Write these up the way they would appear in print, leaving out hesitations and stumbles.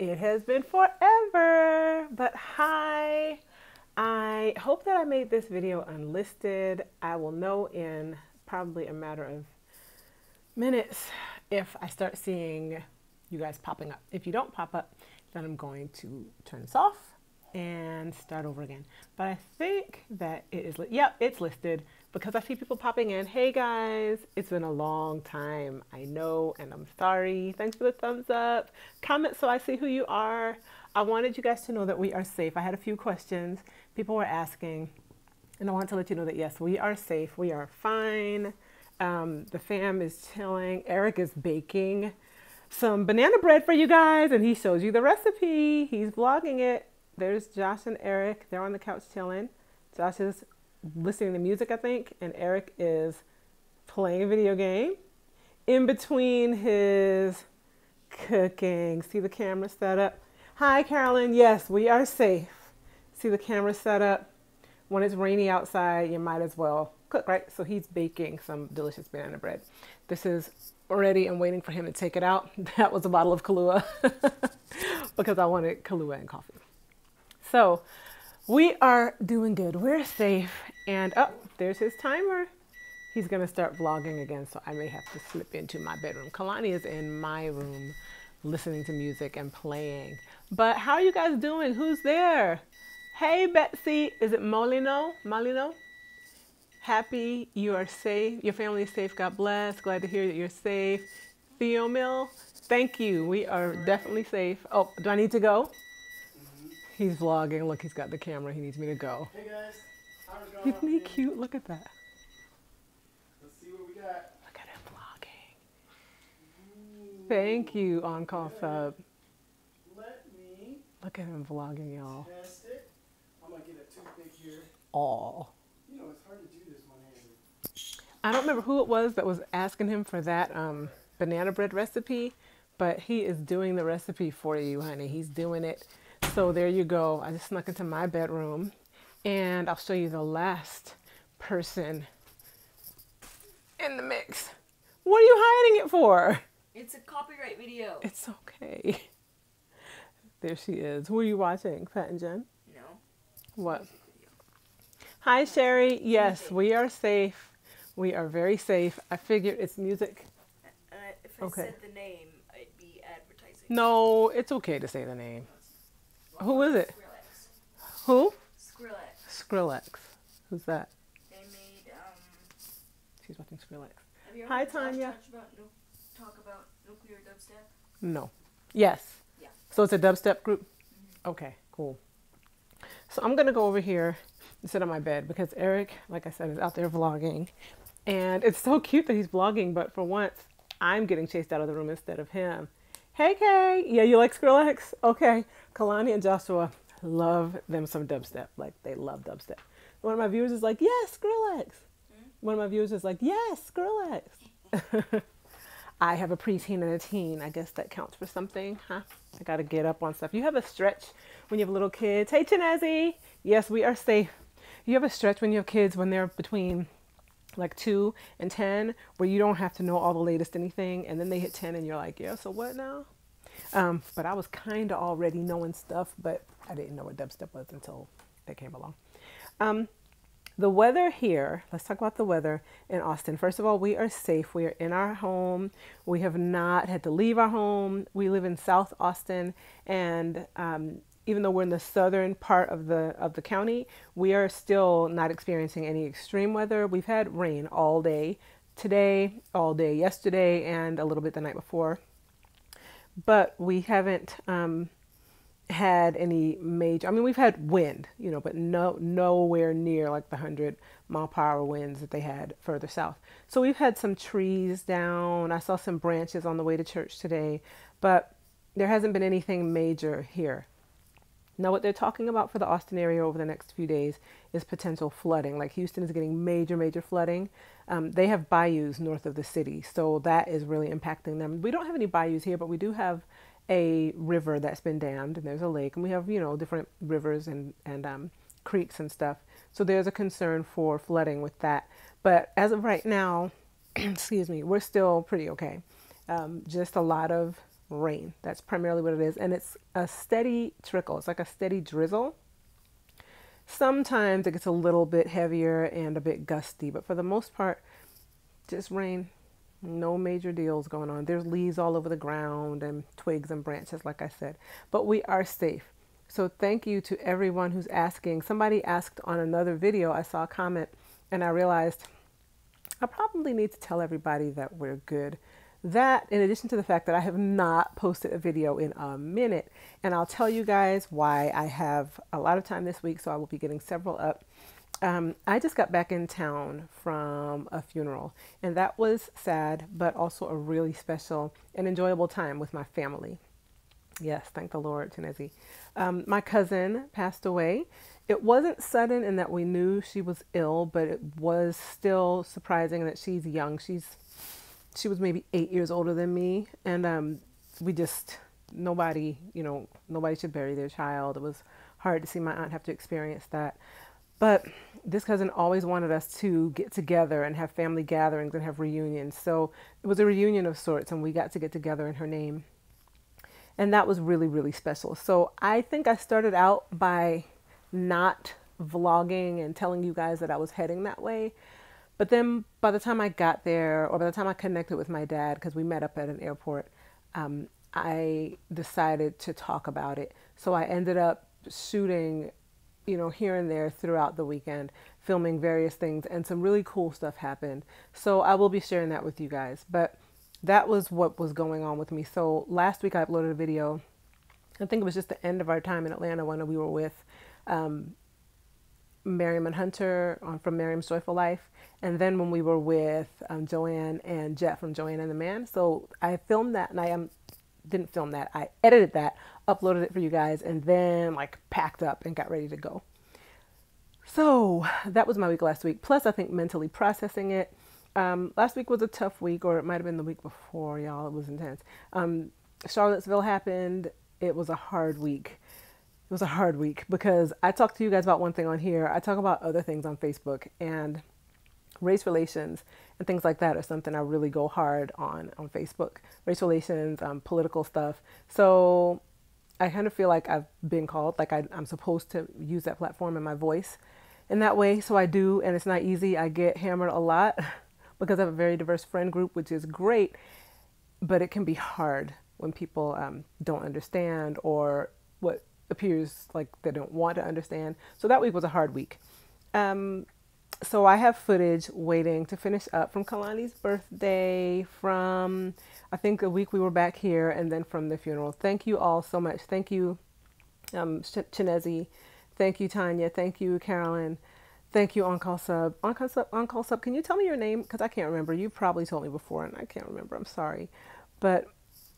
It has been forever, but hi. I hope that I made this video unlisted. I will know in probably a matter of minutes if I start seeing you guys popping up. If you don't pop up, then I'm going to turn this off and start over again. But I think that it is, yep, it's listed because I see people popping in. Hey guys, it's been a long time. I know, and I'm sorry. Thanks for the thumbs up. Comment so I see who you are. I wanted you guys to know that we are safe. I had a few questions people were asking, and I want to let you know that yes, we are safe. We are fine. The fam is chilling. Eric is baking some banana bread for you guys, and he shows you the recipe. He's vlogging it. There's Josh and Eric. They're on the couch chilling. Josh is listening to music, I think, and Eric is playing a video game in between his cooking. See the camera set up? Hi, Carolyn. Yes, we are safe. See the camera set up? When it's rainy outside, you might as well cook, right? So he's baking some delicious banana bread. This is ready. I'm waiting for him to take it out. That was a bottle of Kahlua because I wanted Kahlua and coffee. So we are doing good. We're safe. And oh, there's his timer. He's going to start vlogging again, so I may have to slip into my bedroom. Kalani is in my room listening to music and playing. But how are you guys doing? Who's there? Hey, Betsy. Is it Molino? Molino? Happy you are safe. Your family is safe. God bless. Glad to hear that you're safe. Theo Mill, thank you. We are definitely safe. Oh, do I need to go? He's vlogging. Look, he's got the camera. He needs me to go. Hey guys, how's it going? Isn't he cute? Look at that. Let's see what we got. Look at him vlogging. Thank you, On Call Sub. Let me Look at him vlogging, y'all. test it. I'm gonna get a toothpick here. Aw. You know, it's hard to do this one-handed. I don't remember who it was that was asking him for that banana bread recipe, but he is doing the recipe for you, honey. He's doing it. So there you go. I just snuck into my bedroom, and I'll show you the last person in the mix. What are you hiding it for? It's a copyright video. It's okay. There she is. Who are you watching, Pat and Jen? No. What? Hi, Sherry. Yes, we are safe. We are very safe. I figured it's music. If I Okay. said the name, I'd be advertising. No, it's okay to say the name. Who is it? Skrillex. Who? Skrillex. Skrillex. Who's that? They made, She's watching Skrillex. have you ever Hi, heard Josh Tanya. talk about nuclear dubstep? No. Yes. Yeah. So it's a dubstep group? Okay, cool. So I'm going to go over here and sit on my bed because Eric, like I said, is out there vlogging. And it's so cute that he's vlogging, but for once, I'm getting chased out of the room instead of him. Hey, Kay. Yeah, you like Skrillex? Okay. Kalani and Joshua love them some dubstep. Like, they love dubstep. One of my viewers is like, yes, Skrillex. One of my viewers is like, yes, Skrillex. I have a preteen and a teen. I guess that counts for something, huh? I got to get up on stuff. You have a stretch when you have little kids. Hey, Chinezzy. Yes, we are safe. You have a stretch when you have kids when they're between like 2 and 10 where you don't have to know all the latest anything. And then they hit 10 and you're like, yeah, so what now? But I was kind of already knowing stuff, but I didn't know what dubstep was until they came along. The weather here, let's talk about the weather in Austin. First of all, we are safe. We are in our home. We have not had to leave our home. We live in South Austin, and even though we're in the southern part of the county, we are still not experiencing any extreme weather. We've had rain all day today, all day yesterday, and a little bit the night before. But we haven't had any major, I mean, we've had wind, you know, but nowhere near like the 100-mile-per-hour winds that they had further south. So we've had some trees down. I saw some branches on the way to church today, but there hasn't been anything major here. Now, what they're talking about for the Austin area over the next few days is potential flooding. Like Houston is getting major flooding. They have bayous north of the city, so that is really impacting them. We don't have any bayous here, but we do have a river that's been dammed, and there's a lake, and we have, you know, different rivers and creeks and stuff. So there's a concern for flooding with that. But as of right now, excuse me, we're still pretty okay. Just a lot of rain. That's primarily what it is. And it's a steady trickle. It's like a steady drizzle. Sometimes it gets a little bit heavier and a bit gusty, but for the most part, just rain. No major deals going on. There's leaves all over the ground and twigs and branches, like I said, but we are safe. So thank you to everyone who's asking. Somebody asked on another video, I saw a comment and I realized I probably need to tell everybody that we're good. That, in addition to the fact that I have not posted a video in a minute, and I'll tell you guys why. I have a lot of time this week, so I will be getting several up. I just got back in town from a funeral, and that was sad, but also a really special and enjoyable time with my family. Yes, thank the Lord, Chinezi. My cousin passed away. It wasn't sudden in that we knew she was ill, but it was still surprising that she's young. She was maybe 8 years older than me, and nobody should bury their child. It was hard to see my aunt have to experience that. But this cousin always wanted us to get together and have family gatherings and have reunions. So it was a reunion of sorts, and we got to get together in her name. And that was really, really special. So I think I started out by not vlogging and telling you guys that I was heading that way. But then by the time I got there, or by the time I connected with my dad, because we met up at an airport, I decided to talk about it. So I ended up shooting, here and there throughout the weekend, filming various things, and some really cool stuff happened. So I will be sharing that with you guys. But that was what was going on with me. So last week I uploaded a video. I think it was just the end of our time in Atlanta when we were with Miriam and Hunter from Miriam's Joyful Life. And then when we were with Joanne and Jet from Joanne and the Man. So I filmed that, and didn't film that. I edited that, uploaded it for you guys, and then packed up and got ready to go. So that was my week last week. Plus, I think mentally processing it. Last week was a tough week, or it might have been the week before, y'all. It was intense. Charlottesville happened. It was a hard week. It was a hard week because I talked to you guys about one thing on here. I talk about other things on Facebook, and race relations and things like that are something I really go hard on Facebook. Race relations, political stuff. So I kind of feel like I've been called, I'm supposed to use that platform and my voice in that way. So I do, and it's not easy. I get hammered a lot because I have a very diverse friend group, which is great, but it can be hard when people don't understand, or what appears like they don't want to understand. So that week was a hard week. So I have footage waiting to finish up from Kalani's birthday, from I think a week we were back here, and then from the funeral. Thank you all so much. Thank you, Chinezi. Thank you, Tanya. Thank you, Carolyn. Thank you, On-Call Sub. On-Call Sub, can you tell me your name? Because I can't remember. You probably told me before, and I can't remember. I'm sorry. But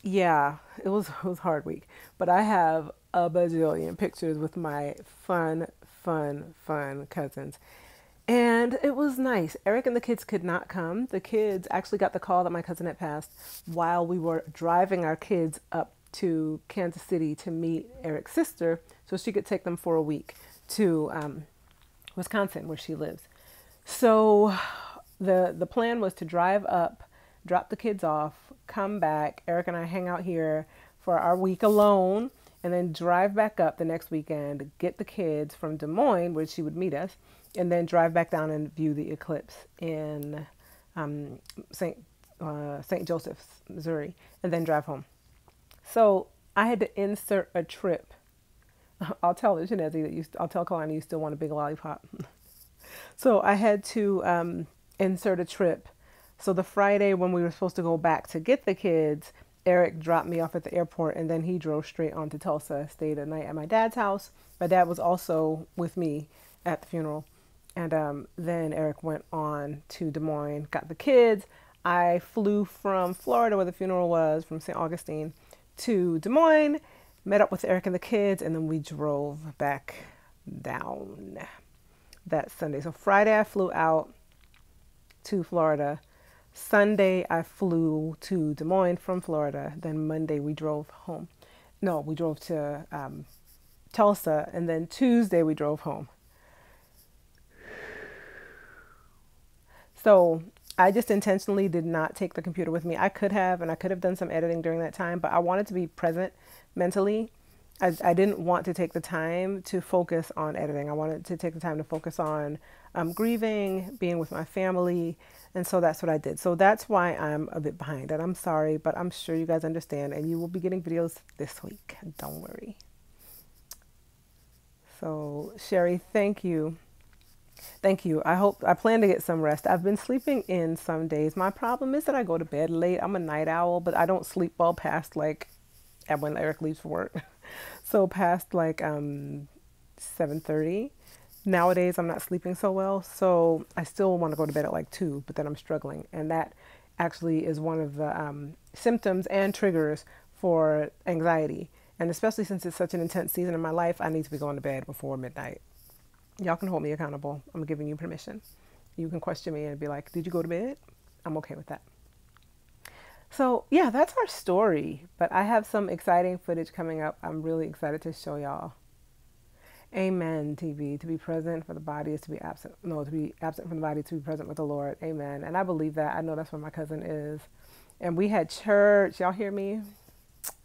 yeah, it was a hard week. But I have a bajillion pictures with my fun cousins. And it was nice. Eric and the kids could not come. The kids actually got the call that my cousin had passed while we were driving our kids up to Kansas City to meet Eric's sister so she could take them for a week to Wisconsin, where she lives. So the plan was to drive up, drop the kids off, come back. Eric and I hang out here for our week alone, and then drive back up the next weekend, get the kids from Des Moines, where she would meet us, and then drive back down and view the eclipse in St. Joseph's, Missouri, and then drive home. So I had to insert a trip. I'll tell Chinezi that I'll tell Kalani you still want a big lollipop. So I had to insert a trip. So the Friday when we were supposed to go back to get the kids, Eric dropped me off at the airport, and then he drove straight on to Tulsa, stayed a night at my dad's house. My dad was also with me at the funeral. And then Eric went on to Des Moines, got the kids. I flew from Florida, where the funeral was, from St. Augustine, to Des Moines, met up with Eric and the kids, and then we drove back down that Sunday. So Friday I flew out to Florida. Sunday I flew to Des Moines from Florida. Then Monday we drove home. No, we drove to Tulsa, and then Tuesday we drove home. So I just intentionally did not take the computer with me. I could have, and I could have done some editing during that time, but I wanted to be present mentally. I didn't want to take the time to focus on editing. I wanted to take the time to focus on grieving, being with my family. And so that's what I did. So that's why I'm a bit behind. And I'm sorry, but I'm sure you guys understand. And you will be getting videos this week. Don't worry. So, Sherry, thank you. Thank you. I plan to get some rest. I've been sleeping in some days. My problem is that I go to bed late. I'm a night owl, but I don't sleep well past like at when Eric leaves for work. So past like 7:30. Nowadays I'm not sleeping so well, so I still want to go to bed at like 2, but then I'm struggling. And that actually is one of the symptoms and triggers for anxiety. And especially since it's such an intense season in my life, I need to be going to bed before midnight. Y'all can hold me accountable. I'm giving you permission. You can question me and be like, did you go to bed? I'm okay with that. So yeah, that's our story. But I have some exciting footage coming up. I'm really excited to show y'all. Amen, TV. To be present for the body is to be absent. No, to be absent from the body, to be present with the Lord. Amen. And I believe that. I know that's where my cousin is. And we had church. Y'all hear me?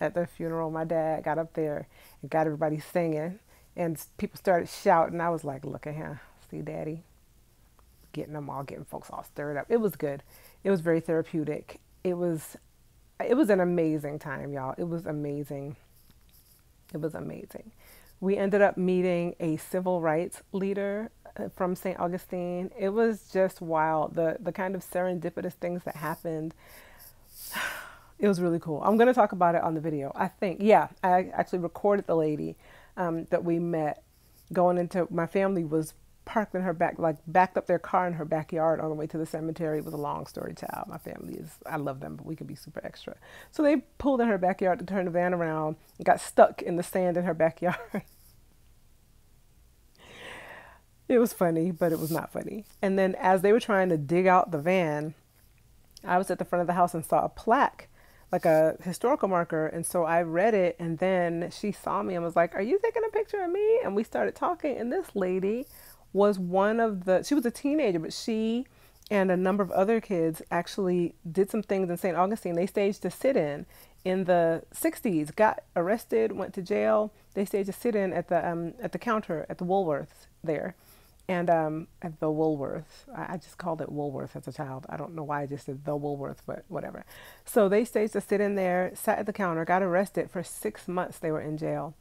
At the funeral, my dad got up there and got everybody singing. And people started shouting. I was like, look at him. See, Daddy? Getting folks all stirred up. It was good. It was very therapeutic. It was an amazing time, y'all. It was amazing. It was amazing. We ended up meeting a civil rights leader from St. Augustine. It was just wild. The kind of serendipitous things that happened. It was really cool. I'm going to talk about it on the video. I think, yeah, I actually recorded the lady that we met going into, my family was parked in her back, like backed up their car in her backyard on the way to the cemetery. It was a long story, child. My family is, I love them, but we can be super extra. So they pulled in her backyard to turn the van around and got stuck in the sand in her backyard. It was funny, but it was not funny. And then as they were trying to dig out the van, I was at the front of the house and saw a plaque, like a historical marker. And so I read it, and then she saw me and was like, are you taking a picture of me? And we started talking. And this lady was she was a teenager, but she and a number of other kids actually did some things in St. Augustine. They staged a sit-in the 60s, got arrested, went to jail. They staged a sit-in at the counter at the Woolworths there. And at the Woolworths, I just called it Woolworth as a child. I don't know why I just said the Woolworth, but whatever. So they staged a sit-in there, sat at the counter, got arrested for 6 months. They were in jail.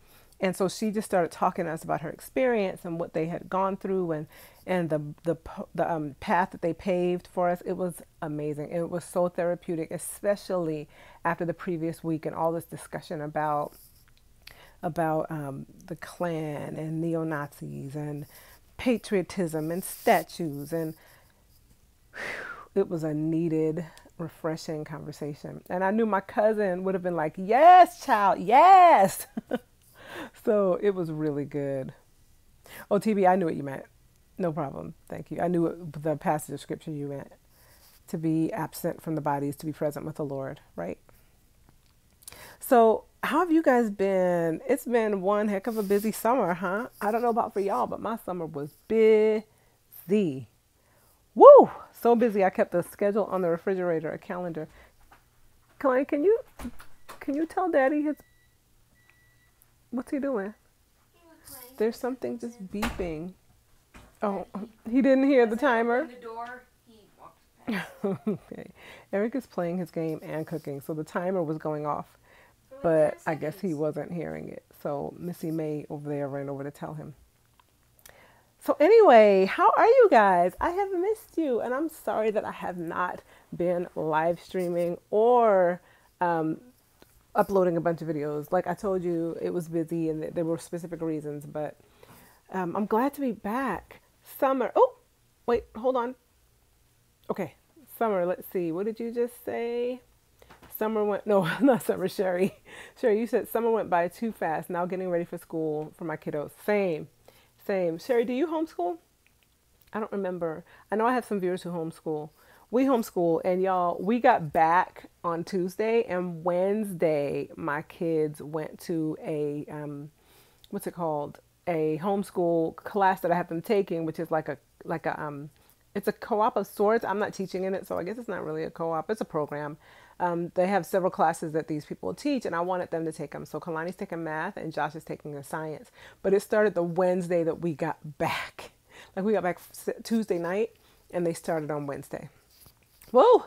And so she just started talking to us about her experience and what they had gone through and the path that they paved for us. It was amazing. It was so therapeutic, especially after the previous week and all this discussion about the Klan and neo-Nazis and patriotism and statues. And it was a needed, refreshing conversation. And I knew my cousin would have been like, yes, child, yes. So it was really good. Oh, TB, I knew what you meant. No problem. Thank you. I knew what the passage of scripture you meant. To be absent from the body is to be present with the Lord, right? So how have you guys been? It's been one heck of a busy summer, huh? I don't know about for y'all, but my summer was busy. Woo! So busy. I kept a schedule on the refrigerator, a calendar. Klein, can you tell Daddy what's he doing? There's something just beeping. Oh, he didn't hear the timer? The door, he walked past. Okay. Eric is playing his game and cooking, so the timer was going off. But I guess he wasn't hearing it. So Missy May over there ran over to tell him. So anyway, how are you guys? I have missed you, and I'm sorry that I have not been live streaming or uploading a bunch of videos. Like I told you, it was busy and there were specific reasons, but I'm glad to be back. Summer. Oh, wait, hold on. Okay, Summer, let's see. What did you just say? Summer went, no, not Summer, Sherry. Sherry, you said summer went by too fast. Now getting ready for school for my kiddos. Same. Sherry, do you homeschool? I don't remember. I know I have some viewers who homeschool. We homeschool, and y'all, we got back on Tuesday, and Wednesday, my kids went to a, what's it called? A homeschool class that I have them taking, which is like a It's a co-op of sorts. I'm not teaching in it, so I guess it's not really a co-op. It's a program. They have several classes that these people teach, and I wanted them to take them. So Kalani's taking math, and Josh is taking the science. But it started the Wednesday that we got back. Like we got back Tuesday night, and they started on Wednesday. Whoa!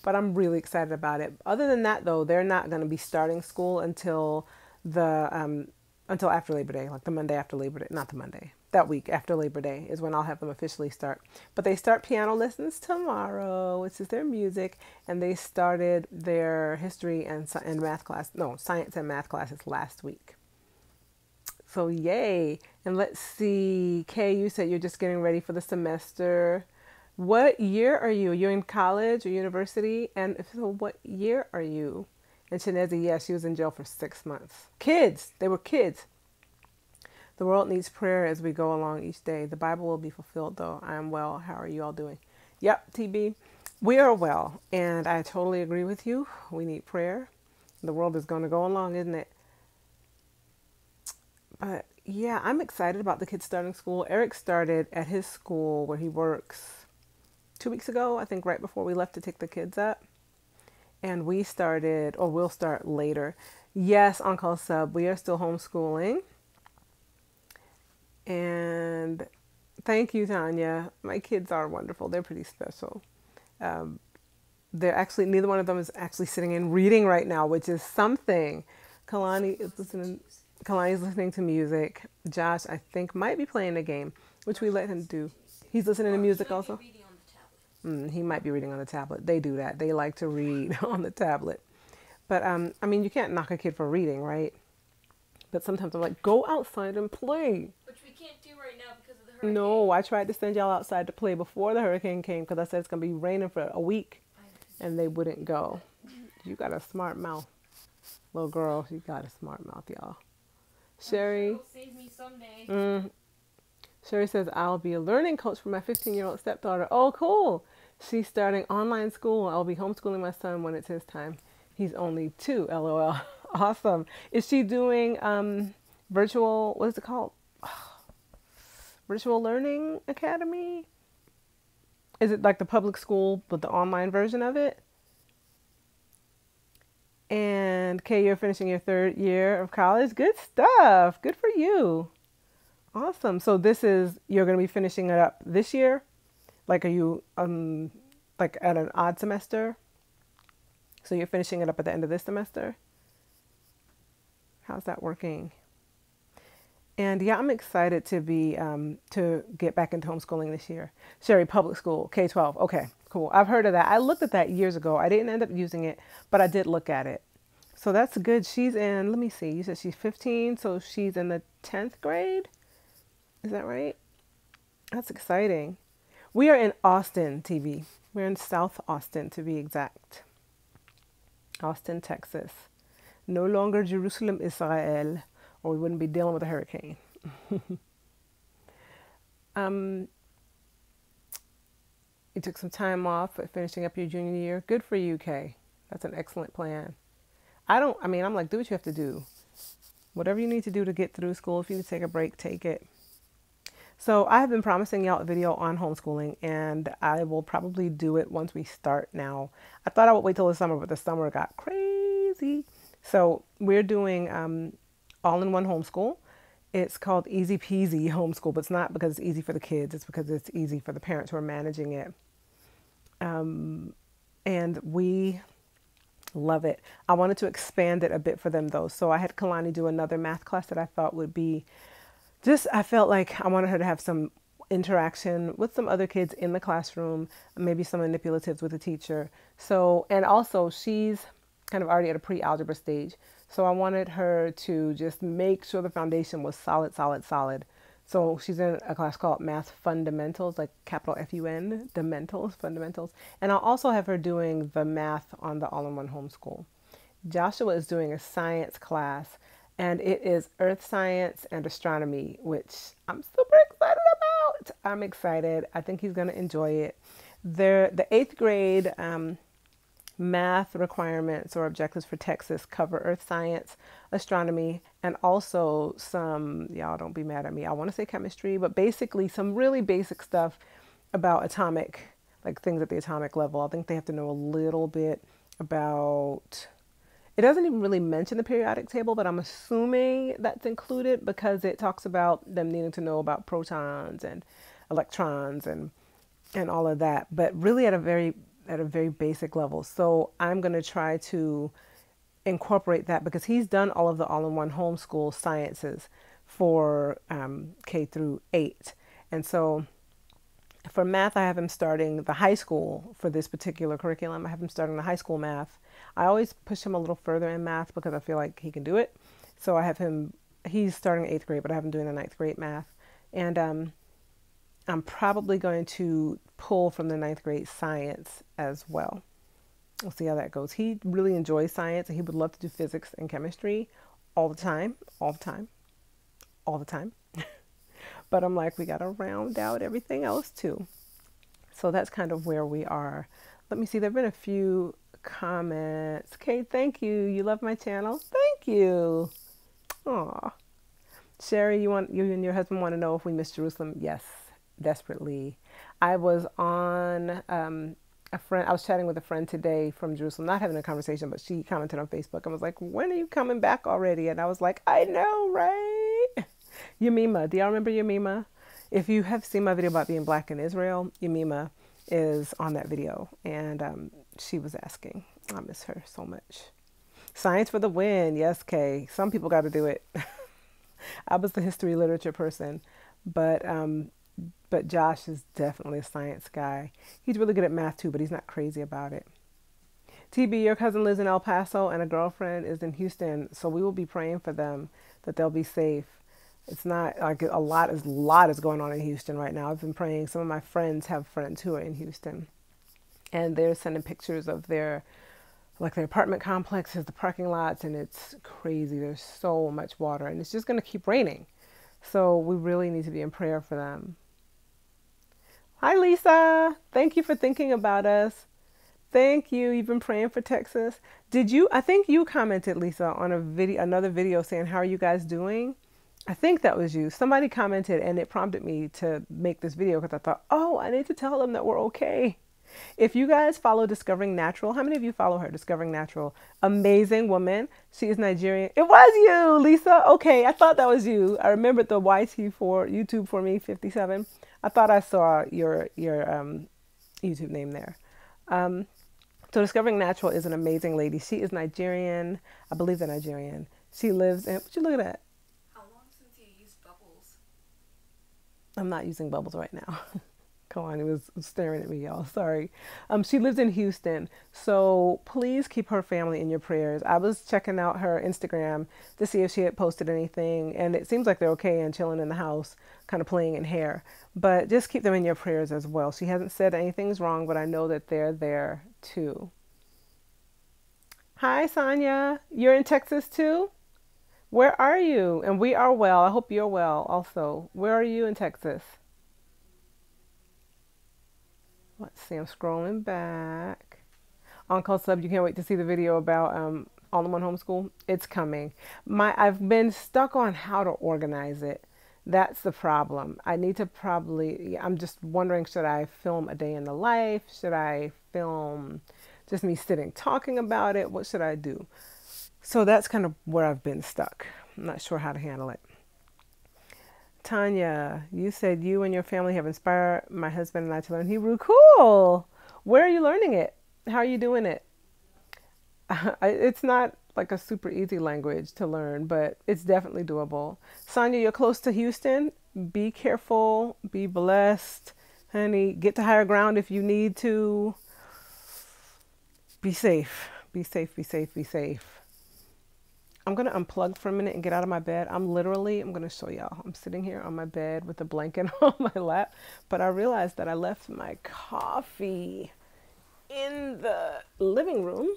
But I'm really excited about it. Other than that, though, they're not going to be starting school until after Labor Day, like the Monday after Labor Day. Not the Monday. That week after Labor Day is when I'll have them officially start. But they start piano lessons tomorrow, which is their music, and they started their history and math class, no, science and math classes last week. So yay. And let's see, Kay, you said you're just getting ready for the semester. What year are you? You're in college or university? And if so, what year are you? And Chinezi, yeah, she was in jail for 6 months. Kids, they were kids. The world needs prayer as we go along each day. The Bible will be fulfilled, though. I am well. How are you all doing? Yep, TB. We are well, and I totally agree with you. We need prayer. The world is going to go along, isn't it? But yeah, I'm excited about the kids starting school. Eric started at his school where he works 2 weeks ago, I think right before we left to take the kids up. And we started, or we'll start later. Yes, on-call sub, we are still homeschooling. And thank you, Tanya. My kids are wonderful. They're pretty special. They're actually, neither one of them is actually sitting and reading right now, which is something. Kalani's listening to music. Josh, I think, might be playing a game, which we let him do. He's listening to music also. He might be reading on the tablet. They do that. They like to read on the tablet. But, I mean, you can't knock a kid for reading, right? But sometimes I'm like, go outside and play. Which we can't do right now because of the hurricane. No, I tried to send y'all outside to play before the hurricane came because I said it's going to be raining for a week. And they wouldn't go. You got a smart mouth. Little girl, you got a smart mouth, y'all. Sherry. It'll save me someday. Sherry says, I'll be a learning coach for my 15-year-old stepdaughter. Oh, cool. She's starting online school. I'll be homeschooling my son when it's his time. He's only 2, LOL. Awesome. Is she doing virtual, what is it called? Virtual Learning Academy? Is it like the public school, but the online version of it? And Kay, you're finishing your 3rd year of college. Good stuff. Good for you. Awesome. So you're going to be finishing it up this year? Like, are you like at an odd semester? So you're finishing it up at the end of this semester? How's that working? And yeah, I'm excited to get back into homeschooling this year. Sherry, public school, K-12. Okay, cool. I've heard of that. I looked at that years ago. I didn't end up using it, but I did look at it. So that's good. She's in, let me see, you said she's 15, so she's in the 10th grade? Is that right? That's exciting. We are in Austin, TV. We're in South Austin, to be exact. Austin, Texas. No longer Jerusalem, Israel, or we wouldn't be dealing with a hurricane. You took some time off at finishing up your junior year. Good for you, Kay. That's an excellent plan. I'm like, do what you have to do. Whatever you need to do to get through school. If you need to take a break, take it. So I have been promising y'all a video on homeschooling, and I will probably do it once we start now. I thought I would wait till the summer, but the summer got crazy. So we're doing all-in-one homeschool. It's called Easy Peasy Homeschool, but it's not because it's easy for the kids. It's because it's easy for the parents who are managing it. And we love it. I wanted to expand it a bit for them, though. So I had Kalani do another math class that I thought would be I felt like I wanted her to have some interaction with some other kids in the classroom, maybe some manipulatives with the teacher. So, and also she's kind of already at a pre-algebra stage. So I wanted her to just make sure the foundation was solid, solid, solid. So she's in a class called Math Fundamentals, like capital F-U-N, fundamentals. And I'll also have her doing the math on the all-in-one homeschool. Joshua is doing a science class, and it is earth science and astronomy, which I'm super excited about. I'm excited. I think he's going to enjoy it. The 8th grade math requirements or objectives for Texas cover earth science, astronomy, and also some, y'all don't be mad at me, I want to say chemistry, but basically some really basic stuff about atomic, like things at the atomic level. I think they have to know a little bit about, it doesn't even really mention the periodic table, but I'm assuming that's included because it talks about them needing to know about protons and electrons and all of that, but really at a very basic level. So I'm going to try to incorporate that because he's done all of the all-in-one homeschool sciences for K through 8. And so for math, I have him starting the high school for this particular curriculum. I have him starting the high school math. I always push him a little further in math because I feel like he can do it. So I have him, he's starting 8th grade, but I have him doing the 9th grade math. And I'm probably going to pull from the 9th grade science as well. We'll see how that goes. He really enjoys science and he would love to do physics and chemistry all the time, all the time, all the time. But I'm like, we got to round out everything else too. So that's kind of where we are. Let me see. There have been a few comments. Kate, thank you. You love my channel. Thank you. Aw. Sherry, you and your husband want to know if we miss Jerusalem? Yes, desperately. I was on I was chatting with a friend today from Jerusalem, not having a conversation, but she commented on Facebook and was like, when are you coming back already? And I was like, I know, right? Yemima, do y'all remember Yemima? If you have seen my video about being black in Israel, Yemima is on that video. And she was asking. I miss her so much. Science for the win. Yes, Kay. Some people got to do it. I was the history literature person, but Josh is definitely a science guy. He's really good at math too, but he's not crazy about it. TB, your cousin lives in El Paso and a girlfriend is in Houston, so we will be praying for them that they'll be safe. It's not like a lot is going on in Houston right now. I've been praying. Some of my friends have friends who are in Houston, and they're sending pictures of their apartment complexes, the parking lots, and it's crazy. There's so much water, and it's just going to keep raining. So we really need to be in prayer for them. Hi, Lisa. Thank you for thinking about us. Thank you. You've been praying for Texas. I think you commented, Lisa, on another video saying, how are you guys doing? I think that was you. Somebody commented and it prompted me to make this video because I thought, oh, I need to tell them that we're okay. If you guys follow Discovering Natural, how many of you follow her? Discovering Natural. Amazing woman. She is Nigerian. It was you, Lisa. Okay, I thought that was you. I remembered the YT for YouTube for me 57. I thought I saw your YouTube name there. So Discovering Natural is an amazing lady. She is Nigerian. I believe they're Nigerian. She lives in, would you look at that? How long since you used bubbles? I'm not using bubbles right now. Come on, it was staring at me, y'all. Sorry. She lives in Houston, so please keep her family in your prayers. I was checking out her Instagram to see if she had posted anything, and it seems like they're okay and chilling in the house, kind of playing in hair. But just keep them in your prayers as well. She hasn't said anything's wrong, but I know that they're there too. Hi, Sonia. You're in Texas too? Where are you? And we are well. I hope you're well also. Where are you in Texas? Let's see, I'm scrolling back. Uncle Sub, you can't wait to see the video about all-in-one homeschool. It's coming. I've been stuck on how to organize it. That's the problem. I need to I'm just wondering, should I film a day in the life? Should I film just me sitting talking about it? What should I do? So that's kind of where I've been stuck. I'm not sure how to handle it. Tanya, you said you and your family have inspired my husband and I to learn Hebrew. Cool. Where are you learning it? How are you doing it? It's not like a super easy language to learn, but it's definitely doable. Sonia, you're close to Houston. Be careful. Be blessed. Honey, get to higher ground if you need to. Be safe. Be safe, be safe, be safe. I'm going to unplug for a minute and get out of my bed. I'm going to show y'all. I'm sitting here on my bed with a blanket on my lap, but I realized that I left my coffee in the living room.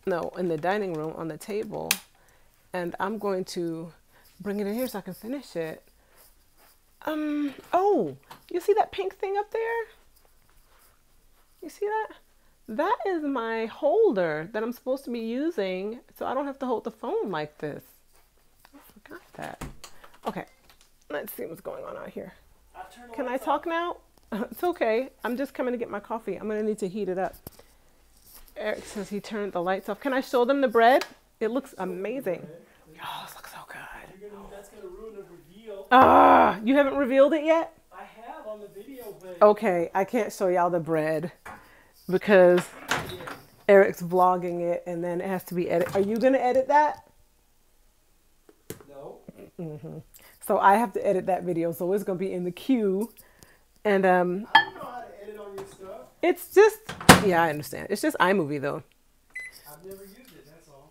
No, in the dining room on the table. And I'm going to bring it in here so I can finish it. Oh, you see that pink thing up there? You see that? That is my holder that I'm supposed to be using so I don't have to hold the phone like this. I forgot that. Okay, let's see what's going on out here. Can I talk now? It's okay. I'm just coming to get my coffee. I'm gonna need to heat it up. Eric says he turned the lights off. Can I show them the bread? It looks amazing. Oh, this looks so good. That's gonna ruin the reveal. Ah, you haven't revealed it yet? I have on the video, but Okay, I can't show y'all the bread because Eric's vlogging it and then it has to be edited. Are you gonna edit that? no. So I have to edit that video, so it's gonna be in the queue. And I don't know how to edit on your stuff. it's just, yeah, I understand. It's just iMovie though. I've never used it. That's all.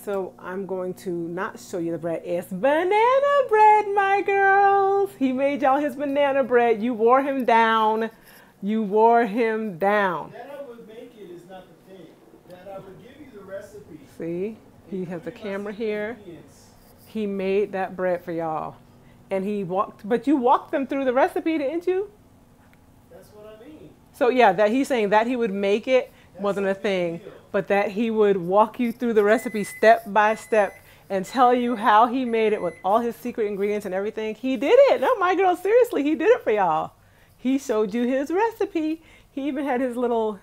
So I'm going to not show you the bread. It's banana bread, my girls. He made y'all his banana bread. You wore him down. You wore him down. That I would make it is not the thing. That I would give you the recipe. See, he has the camera here. Ingredients. He made that bread for y'all. And he walked, but you walked them through the recipe, didn't you? That's what I mean. So yeah, that he's saying that he would make it wasn't a a big thing, deal. but that he would walk you through the recipe step by step and tell you how he made it with all his secret ingredients and everything. He did it. No, my girl, seriously, he did it for y'all. He showed you his recipe. He even had his little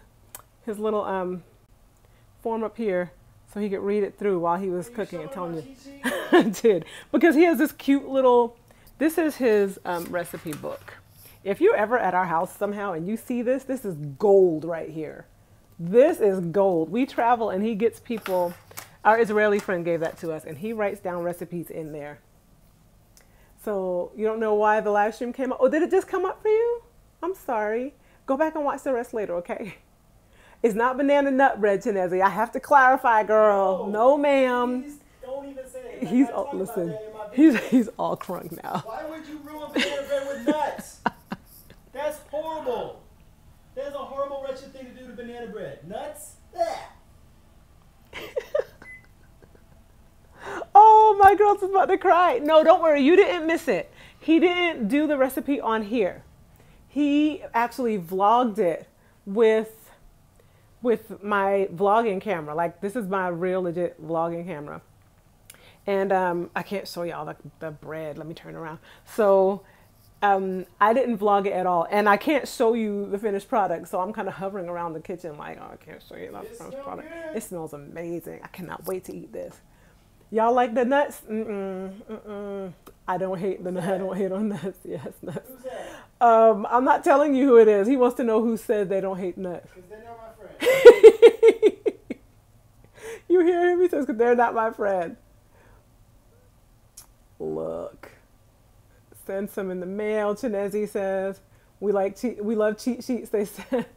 form up here so he could read it through while he was Are you cooking and showing telling my you. cheat sheet? I did. Because he has this cute little, this is his recipe book. If you're ever at our house somehow and you see this, this is gold right here. This is gold. We travel and he gets people, our Israeli friend gave that to us and he writes down recipes in there. So you don't know why the live stream came up. Oh, did it just come up for you? I'm sorry. Go back and watch the rest later, okay? It's not banana nut bread, Chinezzi. I have to clarify, girl. No, ma'am. Please don't even say it. He's I all, talk about listen, that in my video. he's all crunk now. Why would you ruin banana bread with nuts? That's horrible. That's a horrible, wretched thing to do to banana bread. Nuts? Ugh. Oh, my girl's about to cry. No, don't worry. You didn't miss it. He didn't do the recipe on here. He actually vlogged it with my vlogging camera. Like, this is my real legit vlogging camera. And I can't show y'all the bread. Let me turn around. So I didn't vlog it at all. And I can't show you the finished product. So I'm kind of hovering around the kitchen like, oh, I can't show you the finished product. Good. It smells amazing. I cannot wait to eat this. Y'all like the nuts? I don't hate the nuts. I don't hate on nuts. Yes, nuts. Who's that? I'm not telling you who it is. He wants to know who said they don't hate nuts. Because they're not my friend. You hear him? He says, 'cause they're not my friend. Look. Send some in the mail, Chinezzi says. We love cheat sheets, they said.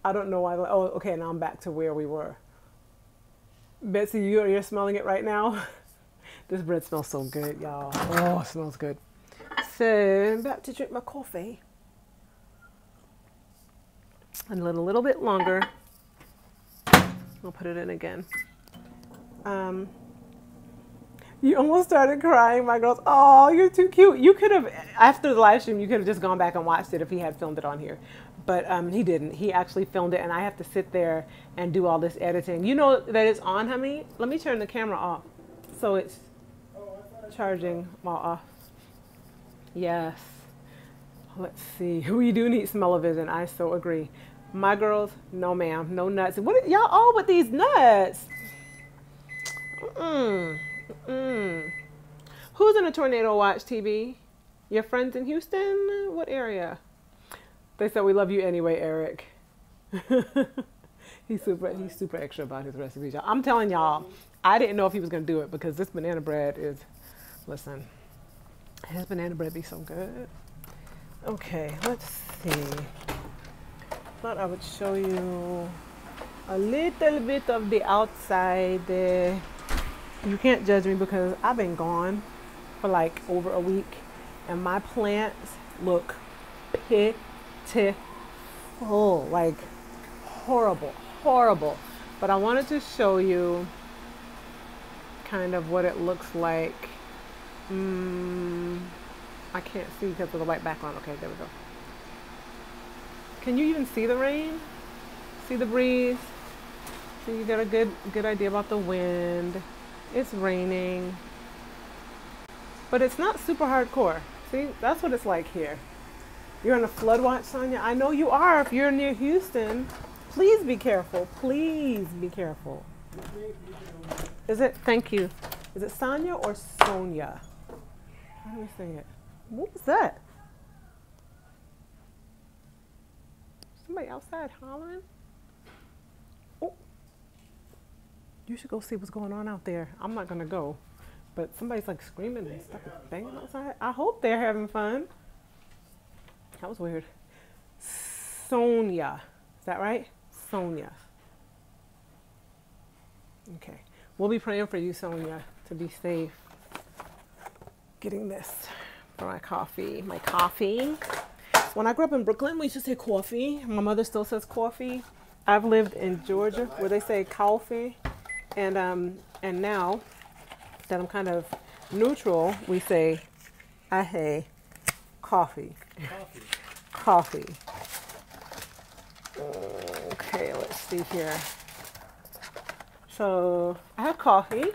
I don't know why. Oh, okay, now I'm back to where we were. Betsy, you're smelling it right now? This bread smells so good, y'all. Oh, it smells good. So I'm about to drink my coffee. And let a little bit longer. I'll put it in again. You almost started crying, my girls. Oh, you're too cute. You could have, after the live stream, you could have just gone back and watched it if he had filmed it on here. But he didn't. He actually filmed it, and I have to sit there and do all this editing. You know that it's on, honey? Let me turn the camera off so it's charging while off. Yes. Let's see. We do need smell-o-vision. I so agree. My girls, no ma'am, no nuts. What y'all all with these nuts? Who's in a tornado watch, TB? Your friends in Houston? What area? They said we love you anyway, Eric. He's super extra about his recipes, y'all. I'm telling y'all, I didn't know if he was gonna do it because this banana bread is, listen, his banana bread be so good. Okay, let's see. Thought I would show you a little bit of the outside. You can't judge me because I've been gone for like over a week and my plants look pitiful, like horrible. But I wanted to show you kind of what it looks like. I can't see because of the white background. Okay, there we go. Can you even see the rain? See the breeze? So you got a good idea about the wind. It's raining. But it's not super hardcore. See, that's what it's like here. You're on a flood watch, Sonia? I know you are. If you're near Houston, please be careful. Please be careful. Is it, thank you. Is it Sonia or Sonia? How do we say it? What was that? Somebody outside hollering? Oh, you should go see what's going on out there. I'm not gonna go, but somebody's like screaming and stuff, banging outside. I hope they're having fun. That was weird. Sonia, is that right? Sonia. Okay, we'll be praying for you, Sonia, to be safe. Getting this for my coffee. My coffee. When I grew up in Brooklyn, we used to say coffee. My mother still says coffee. I've lived in Georgia where they say coffee, and now that I'm kind of neutral, we say I hey coffee. Coffee. Okay, let's see here. So I have coffee.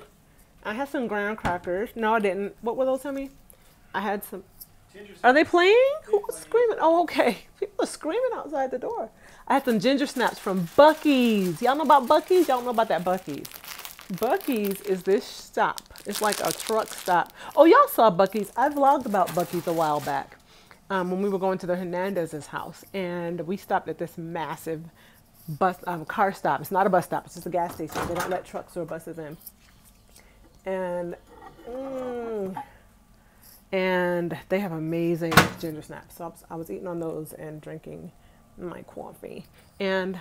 I had some graham crackers. No, I didn't. What were those, Timmy? I had some. Are they playing? Who was screaming? Oh, okay. People are screaming outside the door. I had some ginger snaps from Buc-ee's. Y'all know about Buc-ee's? Y'all know about that Buc-ee's. Buc-ee's is this stop. It's like a truck stop. Oh, y'all saw Buc-ee's. I vlogged about Buc-ee's a while back when we were going to the Hernandez's house. And we stopped at this massive car stop. It's not a bus stop. It's just a gas station. They don't let trucks or buses in. And they have amazing ginger snaps. So I was eating on those and drinking my coffee. And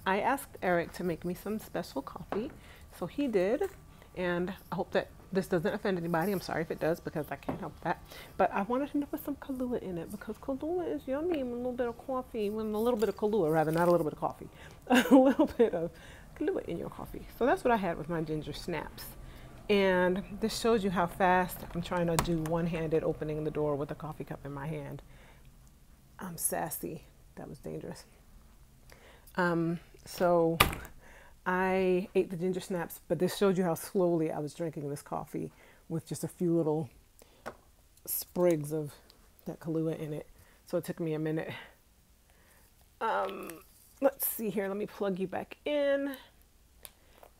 I asked Eric to make me some special coffee. So he did. And I hope that this doesn't offend anybody. I'm sorry if it does because I can't help that. But I wanted him to put some Kahlua in it because Kahlua is yummy and a little bit of coffee. Well, a little bit of Kahlua, rather, not a little bit of coffee. A little bit of Kahlua in your coffee. So that's what I had with my ginger snaps. And this shows you how fast I'm trying to do one-handed opening the door with a coffee cup in my hand. I'm sassy. That was dangerous. So I ate the ginger snaps, but this showed you how slowly I was drinking this coffee with just a few little sprigs of that Kahlua in it. So it took me a minute. Let's see here. Let me plug you back in.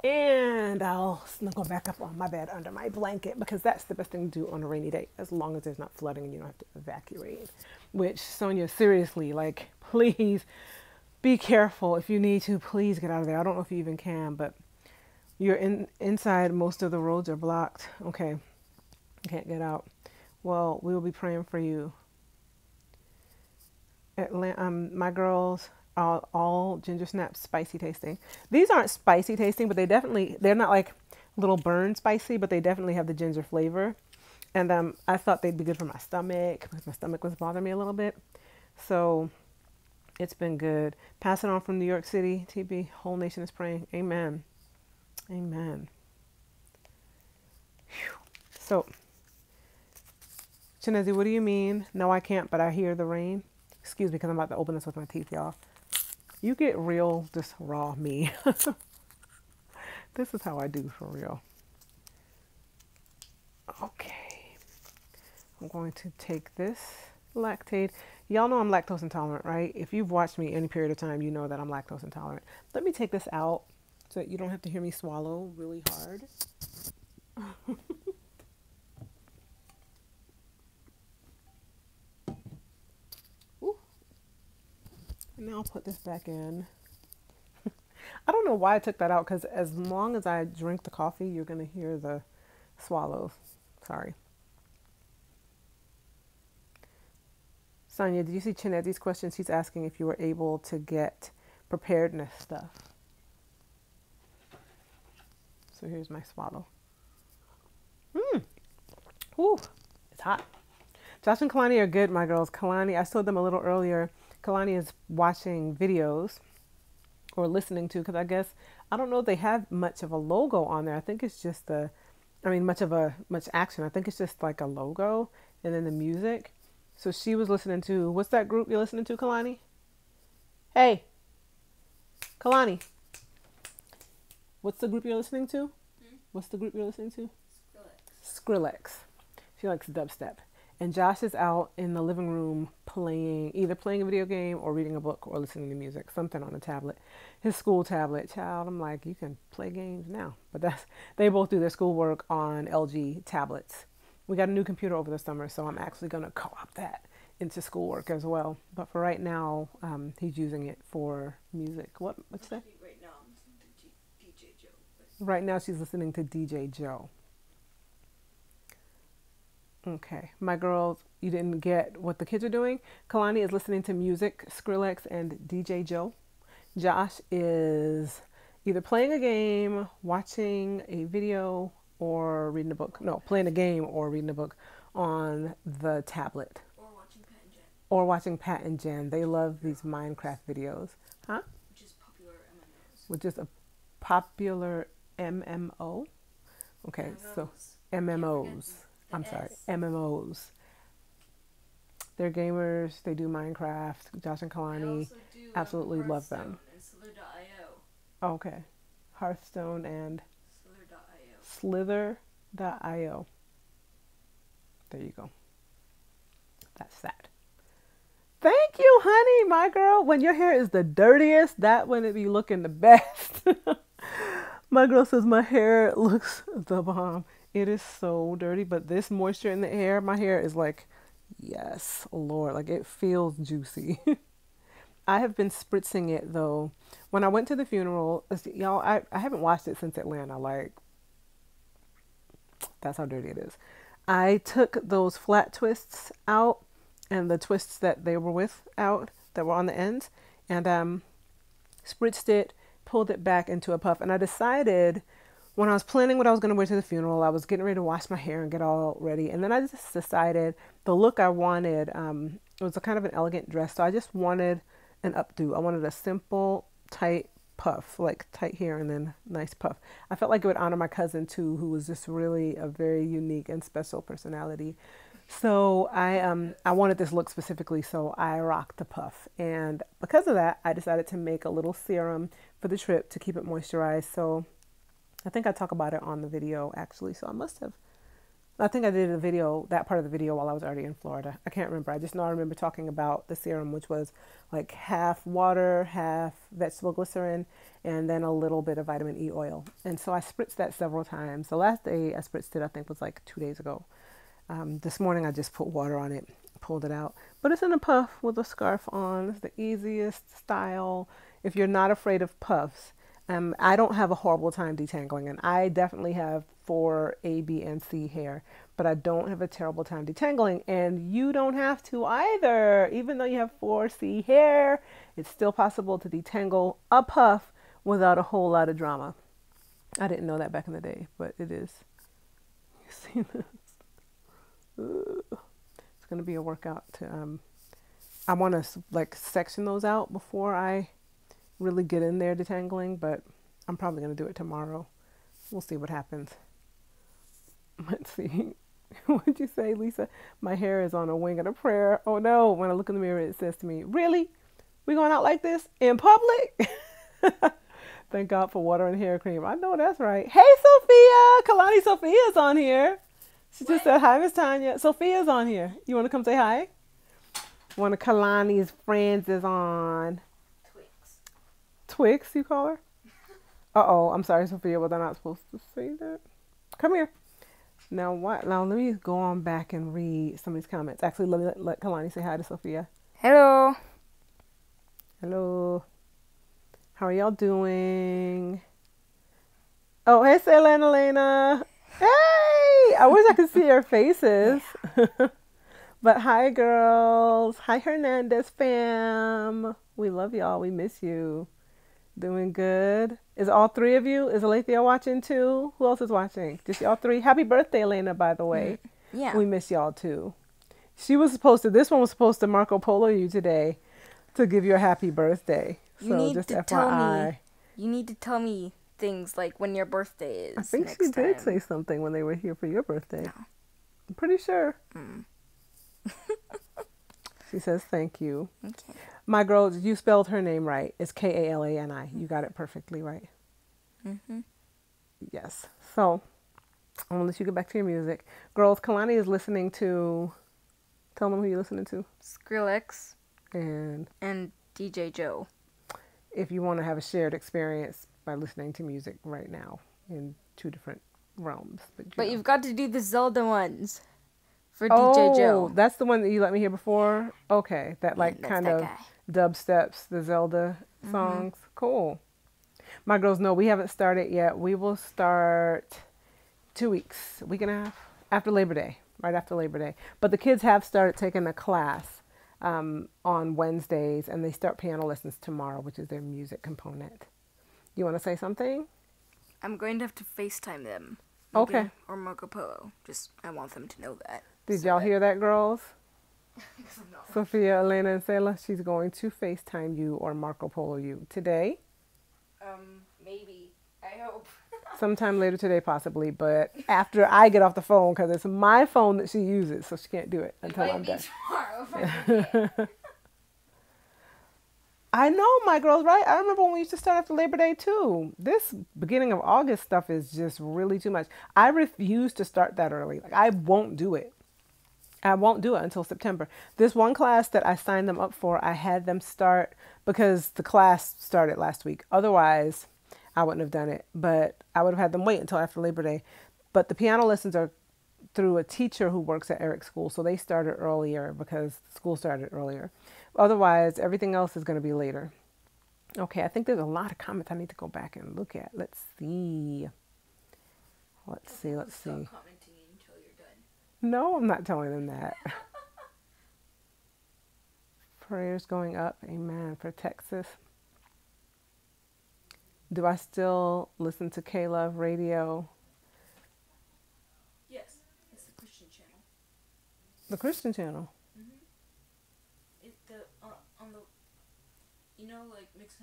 And I'll snuggle back up on my bed under my blanket because that's the best thing to do on a rainy day, as long as there's not flooding and you don't have to evacuate. Which, Sonia, seriously, like, please be careful. If you need to, please get out of there. I don't know if you even can, but you're inside. Most of the roads are blocked. Okay, can't get out. Well, we will be praying for you. My girls. All ginger snaps spicy tasting. These aren't spicy tasting, but they're not like little burn spicy, but they definitely have the ginger flavor. And I thought they'd be good for my stomach because my stomach was bothering me a little bit. So it's been good. Pass it on from New York City, TB. Whole nation is praying. Amen. Amen. Whew. So, Chinezi, what do you mean? No, I can't, but I hear the rain. Excuse me, because I'm about to open this with my teeth, y'all. You get real, just raw me. This is how I do for real. Okay. I'm going to take this lactate. Y'all know I'm lactose intolerant, right? If you've watched me any period of time, you know that I'm lactose intolerant. Let me take this out so that you don't have to hear me swallow really hard. And now I'll put this back in. I don't know why I took that out because as long as I drink the coffee, you're going to hear the swallows. Sorry. Sonia, did you see Chinezi's question? She's asking if you were able to get preparedness stuff. So here's my swallow. Ooh, it's hot. Josh and Kalani are good, my girls. Kalani, I told them a little earlier, Kalani is watching videos or listening to, because I guess, I don't know if they have much of a logo on there. I think it's just much action. I think it's just like a logo and then the music. So she was listening to, what's that group you're listening to, Kalani? Hey, Kalani. What's the group you're listening to? What's the group you're listening to? Skrillex. She likes dubstep. And Josh is out in the living room playing, either playing a video game or reading a book or listening to music, something on a tablet, his school tablet. Child, I'm like, you can play games now. But they both do their schoolwork on LG tablets. We got a new computer over the summer, so I'm actually going to co-op that into schoolwork as well. But for right now, he's using it for music. What's that? Right now, I'm listening to DJ Joe. Right now, she's listening to DJ Joe. Okay, my girls, you didn't get what the kids are doing. Kalani is listening to music, Skrillex and DJ Joe. Josh is either playing a game, watching a video, or reading a book. No, playing a game or reading a book on the tablet. Or watching Pat and Jen. Or watching Pat and Jen. They love these Minecraft videos. Huh? Which is popular MMOs. Which is a popular MMO. Okay, so MMOs. I'm sorry, MMOs. They're gamers. They do Minecraft. Josh and Kalani absolutely love them. And Slither.io. Okay. Hearthstone and Slither.io. Slither.io. There you go. That's that. Thank you, honey, my girl. When your hair is the dirtiest, that when it be looking the best. My girl says my hair looks the bomb. It is so dirty, but this moisture in the air, my hair is like, yes, Lord, like it feels juicy. I have been spritzing it though. When I went to the funeral, y'all, I haven't washed it since Atlanta. Like, that's how dirty it is. I took those flat twists out and the twists that they were with out that were on the ends and spritzed it, pulled it back into a puff. And I decided when I was planning what I was going to wear to the funeral, I was getting ready to wash my hair and get all ready. And then I just decided the look I wanted, it was a kind of an elegant dress. So I just wanted an updo. I wanted a simple, tight puff, like tight hair and then nice puff. I felt like it would honor my cousin too, who was just really a very unique and special personality. So I wanted this look specifically, so I rocked the puff. And because of that, I decided to make a little serum for the trip to keep it moisturized. So I think I talk about it on the video actually. So I think I did a video, that part of the video while I was already in Florida. I can't remember. I just know I remember talking about the serum, which was like half water, half vegetable glycerin, and then a little bit of vitamin E oil. And so I spritzed that several times. The last day I spritzed it, I think was like 2 days ago. This morning I just put water on it, pulled it out. But it's in a puff with a scarf on. It's the easiest style if you're not afraid of puffs. I don't have a horrible time detangling, and I definitely have 4A, B, and C hair, but I don't have a terrible time detangling, and you don't have to either. Even though you have 4C hair, it's still possible to detangle a puff without a whole lot of drama. I didn't know that back in the day, but it is. You see this? Ugh. It's going to be a workout to, I want to like section those out before I really get in there detangling, but I'm probably going to do it tomorrow. We'll see what happens. Let's see. What'd you say, Lisa? My hair is on a wing and a prayer. Oh no, when I look in the mirror, it says to me, really? We going out like this in public? Thank God for water and hair cream. I know that's right. Hey, Sophia! Kalani Sophia's on here. She just said, hi, Miss Tanya. Sophia's on here. You want to come say hi? One of Kalani's friends is on. Twix, you call her? Uh-oh, I'm sorry, Sophia, but I'm not supposed to say that. Come here. Now, what? Now, let me go on back and read some of these comments. Actually, let Kalani say hi to Sophia. Hello. Hello. How are y'all doing? Oh, hey, Selena, Elena. Hey! I wish I could see your faces. But hi, girls. Hi, Hernandez fam. We love y'all. We miss you. Doing good. Is all three of you? Is Alethea watching too? Who else is watching? Just y'all three? Happy birthday, Elena, by the way. Yeah. We miss y'all too. This one was supposed to Marco Polo you today to give you a happy birthday. You So need just to FYI. tell me. You need to tell me things like when your birthday is. I think next she did time. say something when they were here for your birthday. No. I'm pretty sure. She says thank you. Okay. My girl, you spelled her name right. It's Kalani. You got it perfectly right. Mm-hmm. Yes. So, I'm going to let you get back to your music. Girls, Kalani is listening to Tell them who you're listening to. Skrillex And and DJ Joe. if you want to have a shared experience by listening to music right now in two different realms. But you've got to do the Zelda ones for oh, DJ Joe. that's the one that you let me hear before? Okay, that like that's kind that of guy. dubsteps, the Zelda songs. Cool. My girls, no, we haven't started yet. We will start 2 weeks, a week and a half, after Labor Day, right after Labor Day. But the kids have started taking a class on Wednesdays, and they start piano lessons tomorrow, which is their music component. You want to say something? I'm going to have to FaceTime them. Okay. Or Marco Polo. Just, I want them to know that. Did y'all hear that, girls? Sophia, Elena, and Selah, she's going to FaceTime you or Marco Polo you today. Maybe. I hope. Sometime later today, possibly, but after I get off the phone, because it's my phone that she uses, so she can't do it until I'm done. Tomorrow if I forget. I know, my girls, right? I remember when we used to start after Labor Day, too. This beginning of August stuff is just really too much. I refuse to start that early. Like, I won't do it. I won't do it until September. This one class that I signed them up for, I had them start because the class started last week. Otherwise, I wouldn't have done it, but I would have had them wait until after Labor Day. But the piano lessons are through a teacher who works at Eric's school, so they started earlier because school started earlier. Otherwise, everything else is going to be later. Okay, I think there's a lot of comments I need to go back and look at. Let's see. Let's see. Stop commenting until you're done. No, I'm not telling them that. Prayers going up. Amen. For Texas. Do I still listen to K-Love radio? Yes, it's the Christian channel. The Christian channel. It on the like Mix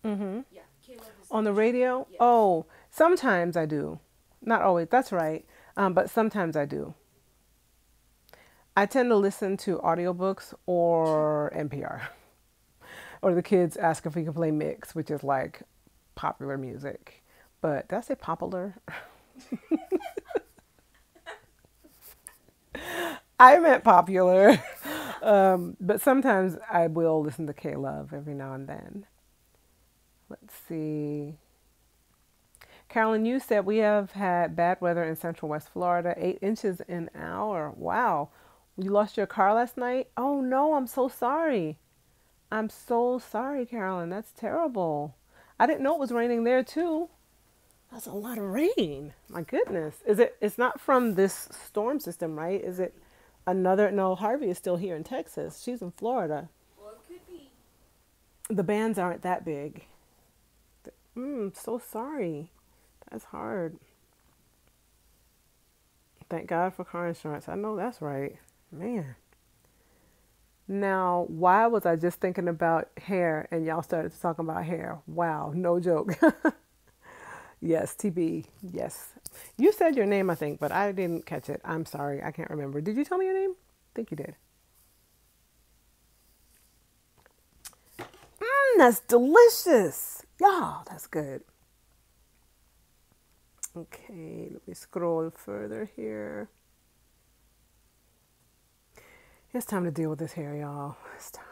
94.7. Mm-hmm. Yeah, Caleb is On the radio? Yes. Oh, sometimes I do. Not always. That's right. But sometimes I do. I tend to listen to audiobooks or NPR. Or the kids ask if we can play mix, which is like popular music. But did I say popular? I meant popular. But sometimes I will listen to K-Love every now and then. Let's see. Carolyn, you said we have had bad weather in Central West Florida, 8 inches an hour. Wow. You lost your car last night? Oh no, I'm so sorry. I'm so sorry, Carolyn. That's terrible. I didn't know it was raining there too. That's a lot of rain. My goodness. It's not from this storm system, right? Is it another? No, Harvey is still here in Texas. She's in Florida. Well, it could be. The bands aren't that big. So sorry. That's hard. Thank God for car insurance. I know that's right. Man. Now, why was I just thinking about hair and y'all started talking about hair? Wow, no joke. Yes, TB. Yes. You said your name, I think, but I didn't catch it. I'm sorry. I can't remember. Did you tell me your name? I think you did. That's delicious. Y'all, that's good. Okay, let me scroll further here. It's time to deal with this hair, y'all. It's time.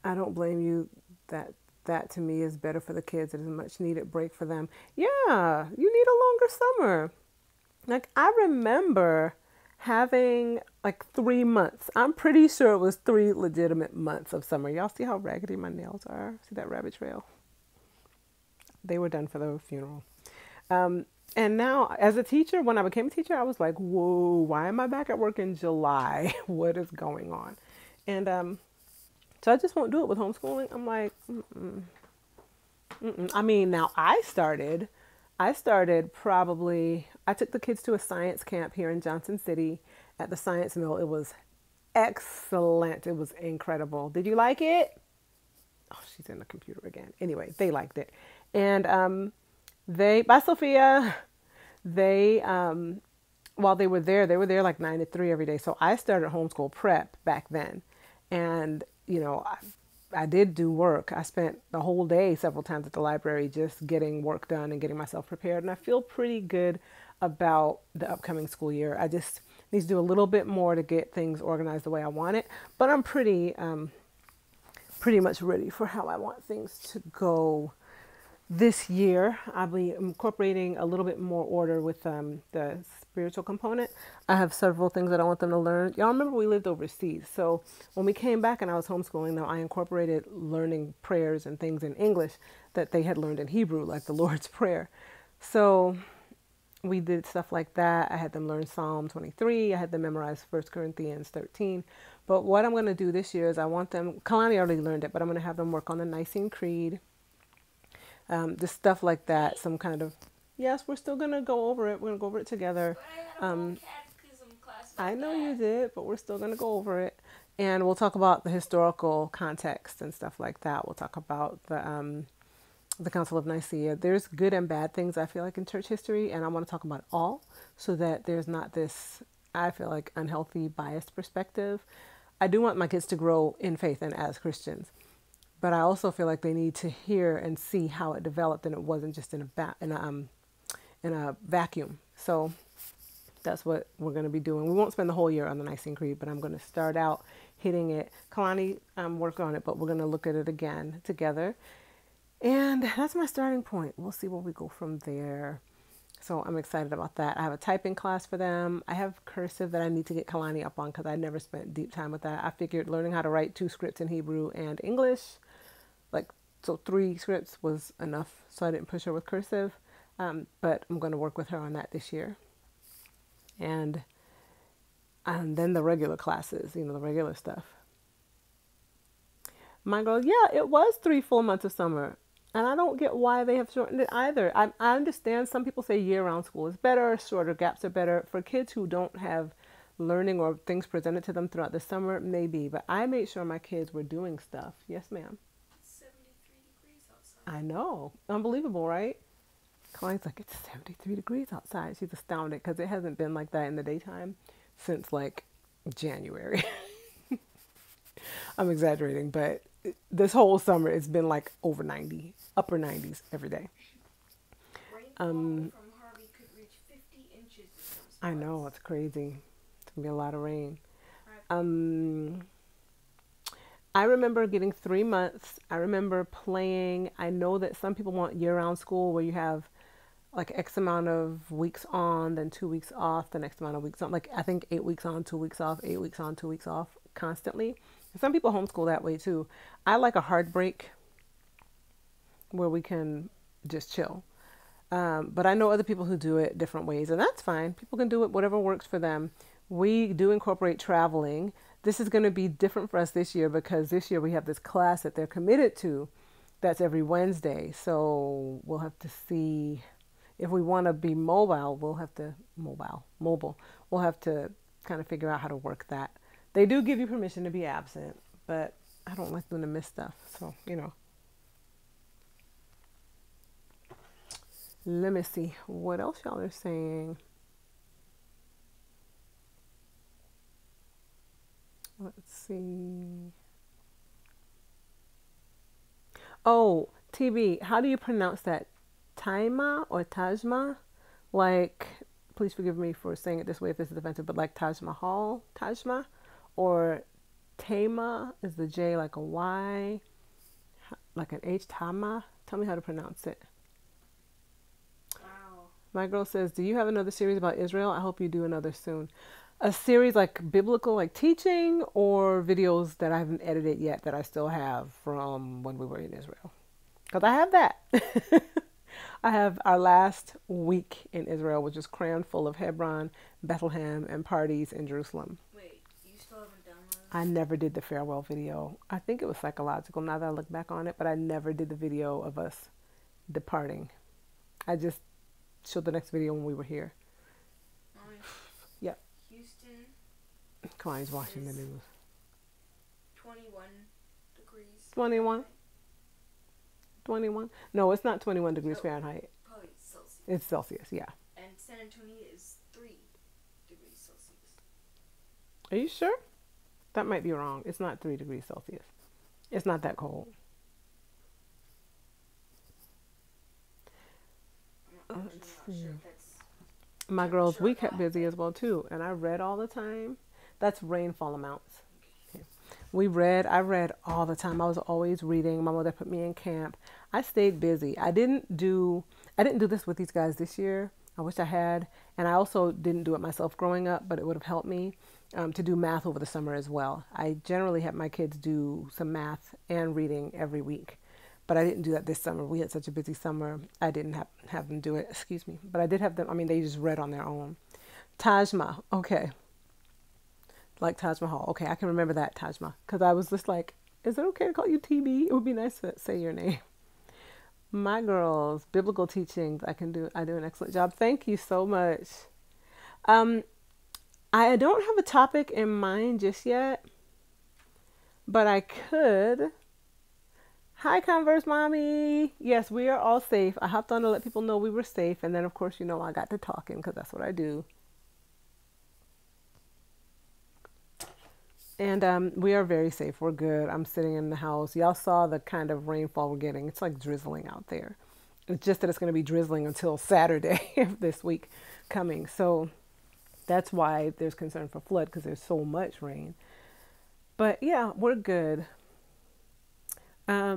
I don't blame you. That to me is better for the kids. It is a much needed break for them. Yeah, you need a longer summer. Like, I remember having like 3 months. I'm pretty sure it was 3 legitimate months of summer. Y'all see how raggedy my nails are? See that rabbit trail? They were done for the funeral. And now, as a teacher, when I became a teacher, I was like, whoa, why am I back at work in July? What is going on? And so I just won't do it with homeschooling. I'm like, I mean, now I started probably, I took the kids to a science camp here in Johnson City at the Science Mill. It was excellent. It was incredible. Did you like it? Oh, she's in the computer again. Anyway, they liked it. And bye Sophia, while they were there like 9 to 3 every day. So I started homeschool prep back then. And, you know, I did do work. I spent the whole day several times at the library just getting work done and getting myself prepared. And I feel pretty good about the upcoming school year. I just Needs to do a little bit more to get things organized the way I want it, but I'm pretty much ready for how I want things to go this year. I'll be incorporating a little bit more order with the spiritual component. I have several things that I want them to learn. Y'all remember we lived overseas. So when we came back and I was homeschooling them, I incorporated learning prayers and things in English that they had learned in Hebrew, like the Lord's Prayer. So we did stuff like that. I had them learn Psalm 23. I had them memorize 1 Corinthians 13. But what I'm going to do this year is I want them, Kalani already learned it, but I'm going to have them work on the Nicene Creed. Just stuff like that. Some kind of, yes, we're still going to go over it. We're going to go over it together. But I had a whole catechism class. I Like know that. you did, but we're still going to go over it. And we'll talk about the historical context and stuff like that. We'll talk about the Council of Nicaea. There's good and bad things, I feel like, in church history, and I want to talk about it all so that there's not this, I feel like, unhealthy, biased perspective. I do want my kids to grow in faith and as Christians, but I also feel like they need to hear and see how it developed, and it wasn't just in a vacuum. So that's what we're going to be doing. We won't spend the whole year on the Nicene Creed, but I'm going to start out hitting it. Kalani worked on it, but we're going to look at it again together. And that's my starting point. We'll see where we go from there. So I'm excited about that. I have a typing class for them. I have cursive that I need to get Kalani up on because I never spent deep time with that. I figured learning how to write 2 scripts in Hebrew and English, so 3 scripts was enough. So I didn't push her with cursive. But I'm going to work with her on that this year. And then the regular classes, the regular stuff. My girl, yeah, it was 3 full months of summer. And I don't get why they have shortened it either. I understand some people say year-round school is better, shorter gaps are better. For kids who don't have learning or things presented to them throughout the summer, maybe. But I made sure my kids were doing stuff. Yes, ma'am. 73 degrees outside. I know. Unbelievable, right? Kalani's like, it's 73 degrees outside. She's astounded because it hasn't been like that in the daytime since like January. I'm exaggerating, but this whole summer it's been like over 90, upper 90s every day. Rainfall from Harvey could reach 50 inches in some spots. I know, it's crazy. It's gonna be a lot of rain. I remember getting 3 months. I remember playing. I know that some people want year-round school where you have like X amount of weeks on, then 2 weeks off, the next amount of weeks on. Like I think 8 weeks on, 2 weeks off, 8 weeks on, 2 weeks off constantly. Some people homeschool that way too. I like a hard break where we can just chill. But I know other people who do it different ways, and that's fine. People can do it whatever works for them. We do incorporate traveling. This is going to be different for us this year because this year we have this class that they're committed to that's every Wednesday. So we'll have to see if we want to be mobile. We'll have to mobile. We'll have to kind of figure out how to work that. They do give you permission to be absent, but I don't like them to miss stuff. So, Let me see what else y'all are saying. Let's see. Oh, TB, how do you pronounce that? Taima or Tajma? Like, please forgive me for saying it this way if this is offensive, but like Taj Mahal, Tajma? Or Tama is the J like a Y, like an H, Tama? Tell me how to pronounce it. Wow. My girl says, do you have another series about Israel? I hope you do another soon. A series like biblical, like teaching, or videos that I haven't edited yet that I still have from when we were in Israel? Because I have that. I have our last week in Israel, which is crammed full of Hebron, Bethlehem, and parties in Jerusalem. Wait, you still haven't done those? I never did the farewell video. I think it was psychological now that I look back on it, but I never did the video of us departing. I just showed the next video when we were here. Yep. Houston, Kalani's watching the news. 21 degrees. 21? 21? No, it's not 21 degrees Fahrenheit. Probably Celsius. It's Celsius, yeah. And San Antonio is 3 degrees Celsius. Are you sure? That might be wrong. It's not 3 degrees Celsius. It's not that cold. I'm not Let's sure see. if that's My girls, we kept busy as well too, and I read all the time. That's rainfall amounts. Okay. I read all the time. I was always reading. My mother put me in camp. I stayed busy. I didn't do this with these guys this year. I wish I had, and I also didn't do it myself growing up, but it would have helped me to do math over the summer as well. I generally have my kids do some math and reading every week, but I didn't do that this summer. We had such a busy summer. I didn't have them do it. Excuse me, but I did have them. I mean, they just read on their own. Tajma, okay, like Taj Mahal. Okay, I can remember that Tajma because I was just like, is it okay to call you TB? It would be nice to say your name. My girls, biblical teachings. I do an excellent job. Thank you so much. Um, I don't have a topic in mind just yet, but I could. Hi, Converse Mommy. Yes, we are all safe. I hopped on to let people know we were safe, and then of course, I got to talking because that's what I do. And we are very safe. We're good. I'm sitting in the house. Y'all saw the kind of rainfall we're getting. It's like drizzling out there. It's just that it's going to be drizzling until Saturday of this week coming. So that's why there's concern for flood because there's so much rain. But yeah, we're good. I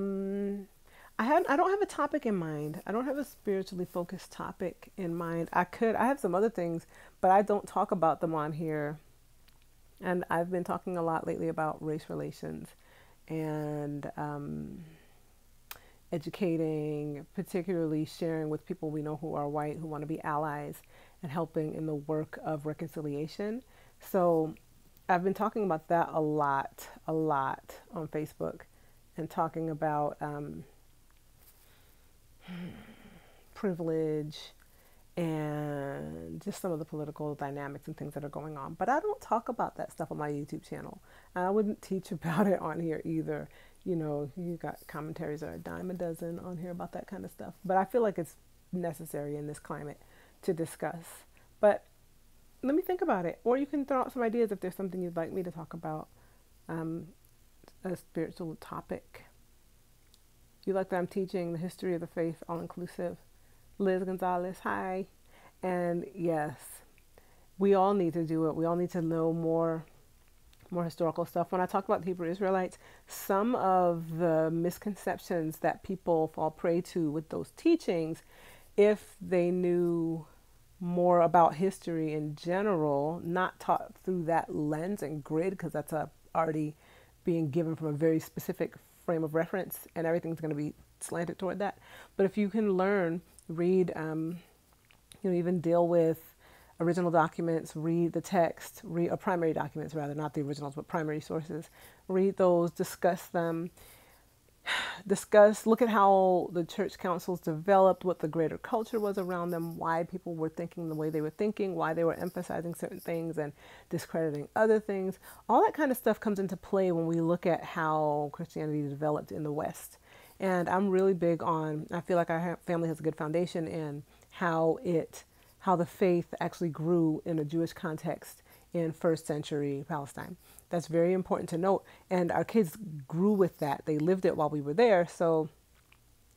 don't have a topic in mind. I don't have a spiritually focused topic in mind. I have some other things, but I don't talk about them on here. And I've been talking a lot lately about race relations and educating, particularly sharing with people we know who are white, who want to be allies, and helping in the work of reconciliation. So I've been talking about that a lot on Facebook and talking about privilege and just some of the political dynamics and things that are going on. But I don't talk about that stuff on my YouTube channel. And I wouldn't teach about it on here either. You got commentaries that are a dime a dozen on here about that kind of stuff. But I feel like it's necessary in this climate to discuss. But let me think about it. Or you can throw out some ideas if there's something you'd like me to talk about, a spiritual topic. You like that I'm teaching the history of the faith, all inclusive. Liz Gonzalez, hi. And yes, we all need to do it. We all need to know more historical stuff. When I talk about the Hebrew Israelites, some of the misconceptions that people fall prey to with those teachings, if they knew more about history in general, not taught through that lens and grid, because that's already being given from a very specific frame of reference, and everything's going to be slanted toward that. But if you can read, even deal with original documents, read the text, read primary documents rather, not the originals, but primary sources. Read those, discuss them, look at how the church councils developed, what the greater culture was around them, why people were thinking the way they were thinking, why they were emphasizing certain things and discrediting other things. All that kind of stuff comes into play when we look at how Christianity developed in the West. And I'm really big on, I feel like our family has a good foundation in how the faith actually grew in a Jewish context in first century Palestine. That's very important to note. And our kids grew with that. They lived it while we were there. So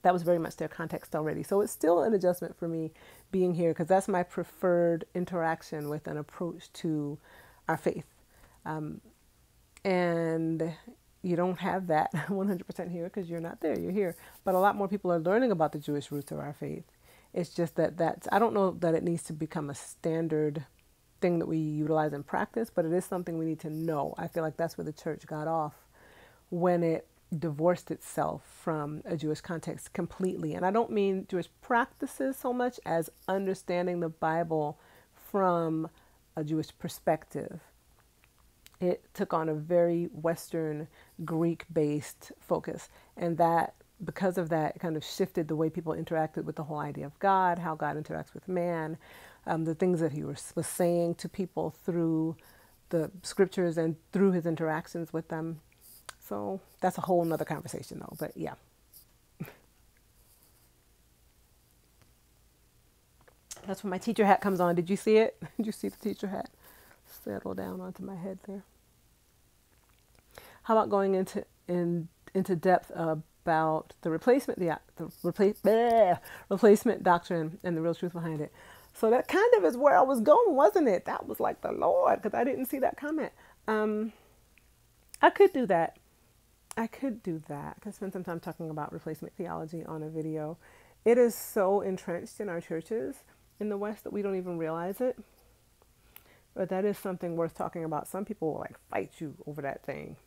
that was very much their context already. So it's still an adjustment for me being here because that's my preferred interaction with an approach to our faith. And you don't have that 100% here because you're not there, you're here. But a lot more people are learning about the Jewish roots of our faith. It's just I don't know that it needs to become a standard thing that we utilize in practice, but it is something we need to know. I feel like that's where the church got off when it divorced itself from a Jewish context completely. And I don't mean Jewish practices so much as understanding the Bible from a Jewish perspective. It took on a very Western Greek-based focus, and that because of that, it kind of shifted the way people interacted with the whole idea of God, how God interacts with man, the things that he was saying to people through the scriptures and through his interactions with them. So that's a whole nother conversation though, but yeah. That's when my teacher hat comes on. Did you see it? Did you see the teacher hat settle down onto my head there? How about going into depth about the replacement doctrine and the real truth behind it? So that kind of is where I was going, wasn't it? That was like the Lord, because I didn't see that comment. Um, I could do that. I could do that. I could spend some time talking about replacement theology on a video. It is so entrenched in our churches in the West that we don't even realize it. But that is something worth talking about. Some people will like fight you over that thing.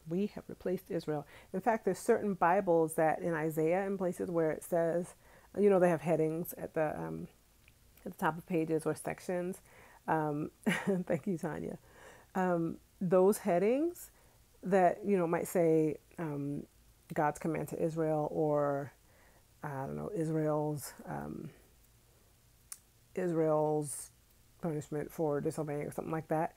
We have replaced Israel. In fact, there's certain Bibles that in Isaiah and places where it says, they have headings at the top of pages or sections. Thank you, Tanya. Those headings that, might say God's command to Israel, or I don't know, Israel's punishment for disobeying or something like that.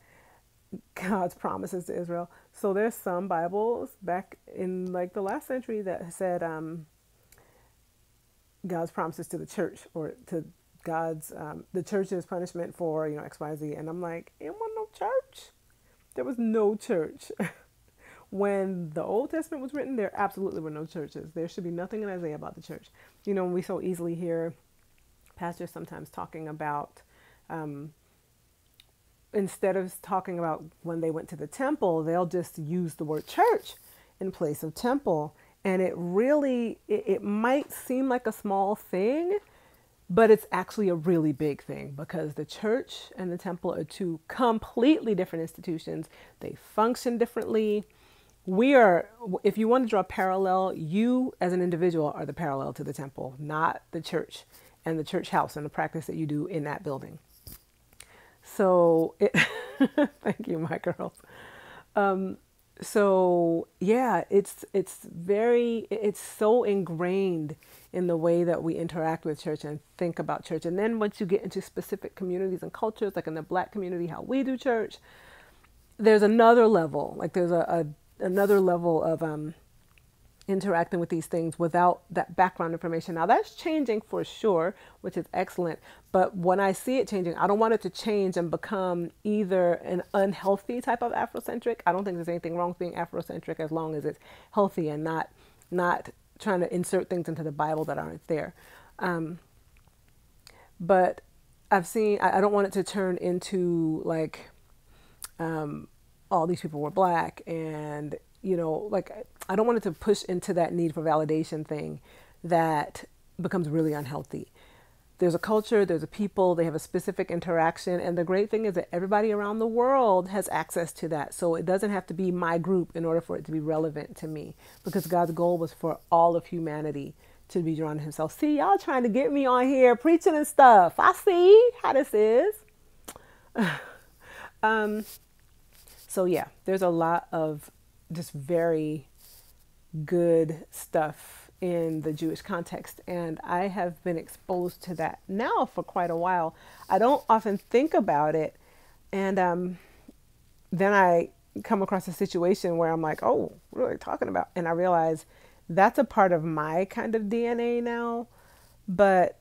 God's promises to Israel. So there's some Bibles back in like the last century that said God's promises to the church, or to God's the church's punishment for X, Y, Z. And I'm like, it wasn't no church. There was no church. When the Old Testament was written, there absolutely were no churches. There should be nothing in Isaiah about the church. We so easily hear pastors sometimes talking about, instead of talking about when they went to the temple, they'll just use the word church in place of temple. And it really, it might seem like a small thing, but it's actually a really big thing, because the church and the temple are two completely different institutions. They function differently. If you want to draw a parallel, you as an individual are the parallel to the temple, not the church and the church house and the practice that you do in that building. So, thank you, my girls. So yeah, it's so ingrained in the way that we interact with church and think about church. And then once you get into specific communities and cultures, like in the Black community, how we do church, there's another level. Like there's another level of interacting with these things without that background information. Now that's changing for sure, which is excellent. But when I see it changing, I don't want it to change and become either an unhealthy type of Afrocentric. I don't think there's anything wrong with being Afrocentric as long as it's healthy and not trying to insert things into the Bible that aren't there. But I've seen, I don't want it to turn into like all these people were Black, and like I don't want it to push into that need for validation thing that becomes really unhealthy. There's a culture, there's a people, they have a specific interaction. And the great thing is that everybody around the world has access to that. So it doesn't have to be my group in order for it to be relevant to me, because God's goal was for all of humanity to be drawn to himself. See, y'all trying to get me on here preaching and stuff. I see how this is. So yeah, there's a lot of just very good stuff in the Jewish context, and I have been exposed to that now for quite a while. I don't often think about it, and then I come across a situation where I'm like, oh, what are they talking about? And I realize that's a part of my kind of DNA now, but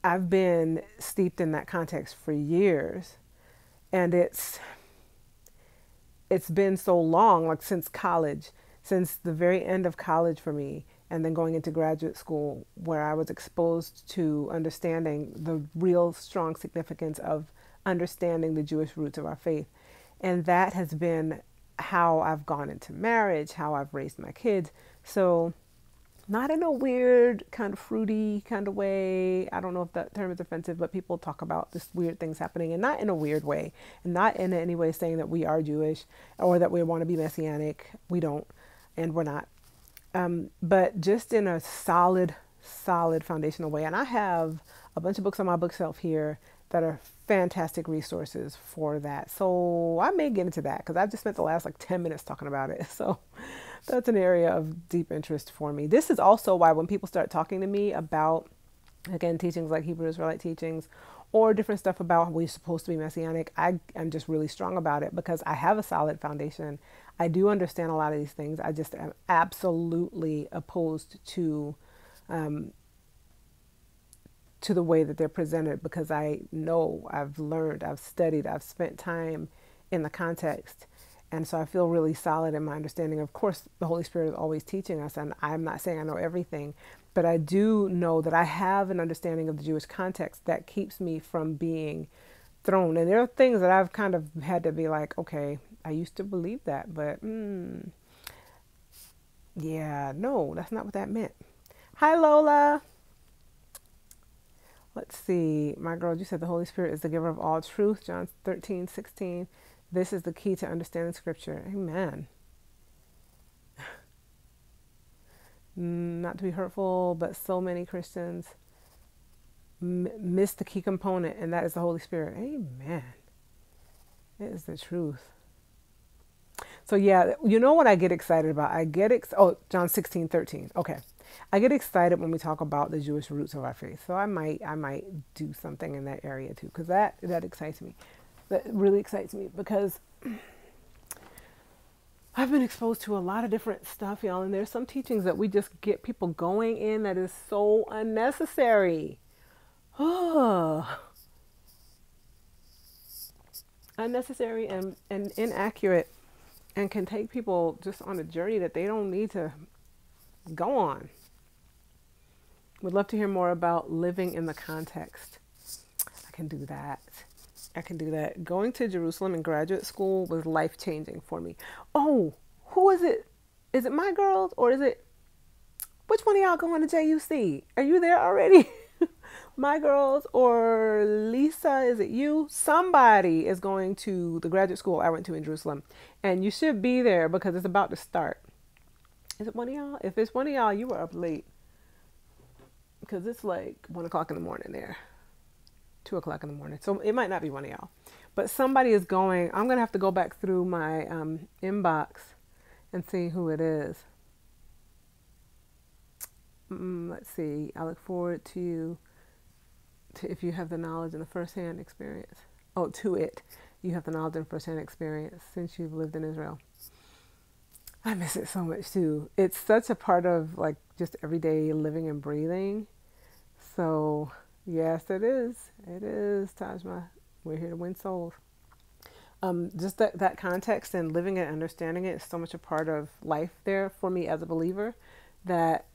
I've been steeped in that context for years, and it's been so long, like since college, since the very end of college for me, and then going into graduate school, where I was exposed to understanding the real strong significance of understanding the Jewish roots of our faith. And that has been how I've gone into marriage, how I've raised my kids. So not in a weird kind of fruity kind of way. I don't know if that term is offensive, but people talk about this weird things happening, and not in a weird way, and not in any way saying that we are Jewish or that we want to be Messianic. We don't, and we're not. But just in a solid foundational way. And I have a bunch of books on my bookshelf here that are fantastic resources for that. So I may get into that, because I've just spent the last like 10 minutes talking about it. So that's an area of deep interest for me. This is also why when people start talking to me about, again, teachings like Hebrew Israelite teachings or different stuff about how we're supposed to be Messianic, I'm just really strong about it, because I have a solid foundation. I do understand a lot of these things. I just am absolutely opposed to the way that they're presented, because I know, I've learned, I've studied, I've spent time in the context. And so I feel really solid in my understanding. Of course, the Holy Spirit is always teaching us, and I'm not saying I know everything, but I do know that I have an understanding of the Jewish context that keeps me from being thrown. And there are things that I've kind of had to be like, okay, I used to believe that, but yeah, no, that's not what that meant. Hi, Lola. Let's see. My girl, you said the Holy Spirit is the giver of all truth. John 13:16. This is the key to understanding Scripture. Amen. Not to be hurtful, but so many Christians miss the key component, and that is the Holy Spirit. Amen. It is the truth. So yeah, you know what I get excited about? John 16:13. Okay. I get excited when we talk about the Jewish roots of our faith. So I might do something in that area too, because that excites me. That really excites me because I've been exposed to a lot of different stuff, y'all, and there's some teachings that we just get people going in that is so unnecessary. Unnecessary and inaccurate, and can take people just on a journey that they don't need to go on. Would love to hear more about living in the context. I can do that. Going to Jerusalem in graduate school was life-changing for me. Oh, who is it? Is it my girls or is it... Which one of y'all going to JUC? Are you there already? My girls or Lisa, is it you? Somebody is going to the graduate school I went to in Jerusalem. And you should be there because it's about to start. Is it one of y'all? If it's one of y'all, you were up late. Because it's like 1 o'clock in the morning there. 2 o'clock in the morning. So it might not be one of y'all. But somebody is going. I'm going to have to go back through my inbox and see who it is. Let's see. I look forward to if you have the knowledge and the first-hand experience. Oh, to it. You have the knowledge and first-hand experience since you've lived in Israel. I miss it so much too. It's such a part of like just everyday living and breathing. So yes, it is. It is, Tajma. We're here to win souls. Just that context and living it, understanding it is so much a part of life there for me as a believer that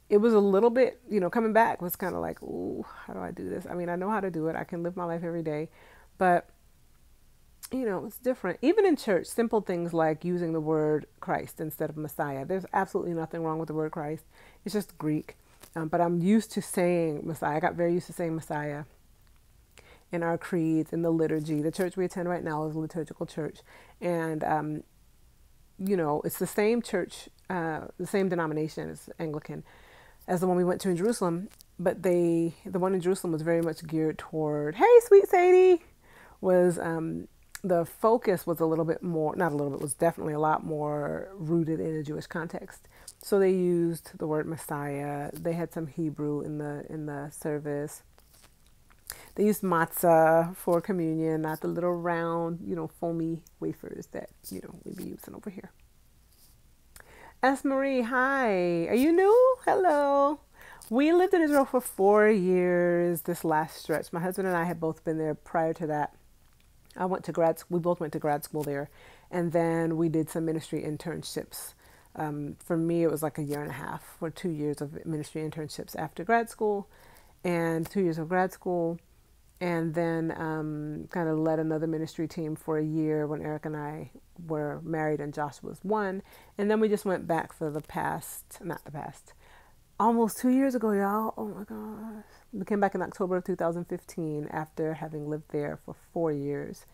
it was a little bit, coming back was kind of like, ooh, how do I do this? I mean, I know how to do it. I can live my life every day, but it's different. Even in church, simple things like using the word Christ instead of Messiah. There's absolutely nothing wrong with the word Christ. It's just Greek. But I'm used to saying Messiah. I got very used to saying Messiah in our creeds, in the liturgy. The church we attend right now is a liturgical church. And, it's the same church, the same denomination as Anglican as the one we went to in Jerusalem. But the one in Jerusalem was very much geared toward, hey, sweet Sadie, was... the focus was a little bit more, not a little bit, was definitely a lot more rooted in a Jewish context. So they used the word Messiah. They had some Hebrew in the service. They used matzah for communion, not the little round, foamy wafers that, we'd be using over here. S. Marie, hi. Are you new? Hello. We lived in Israel for 4 years this last stretch. My husband and I had both been there prior to that. We both went to grad school there, and then we did some ministry internships. For me, it was like 1.5 years or 2 years of ministry internships after grad school, and 2 years of grad school, and then kind of led another ministry team for a year when Eric and I were married and Josh was 1, and then we just went back for almost 2 years ago, y'all. Oh my gosh. We came back in October of 2015 after having lived there for 4 years.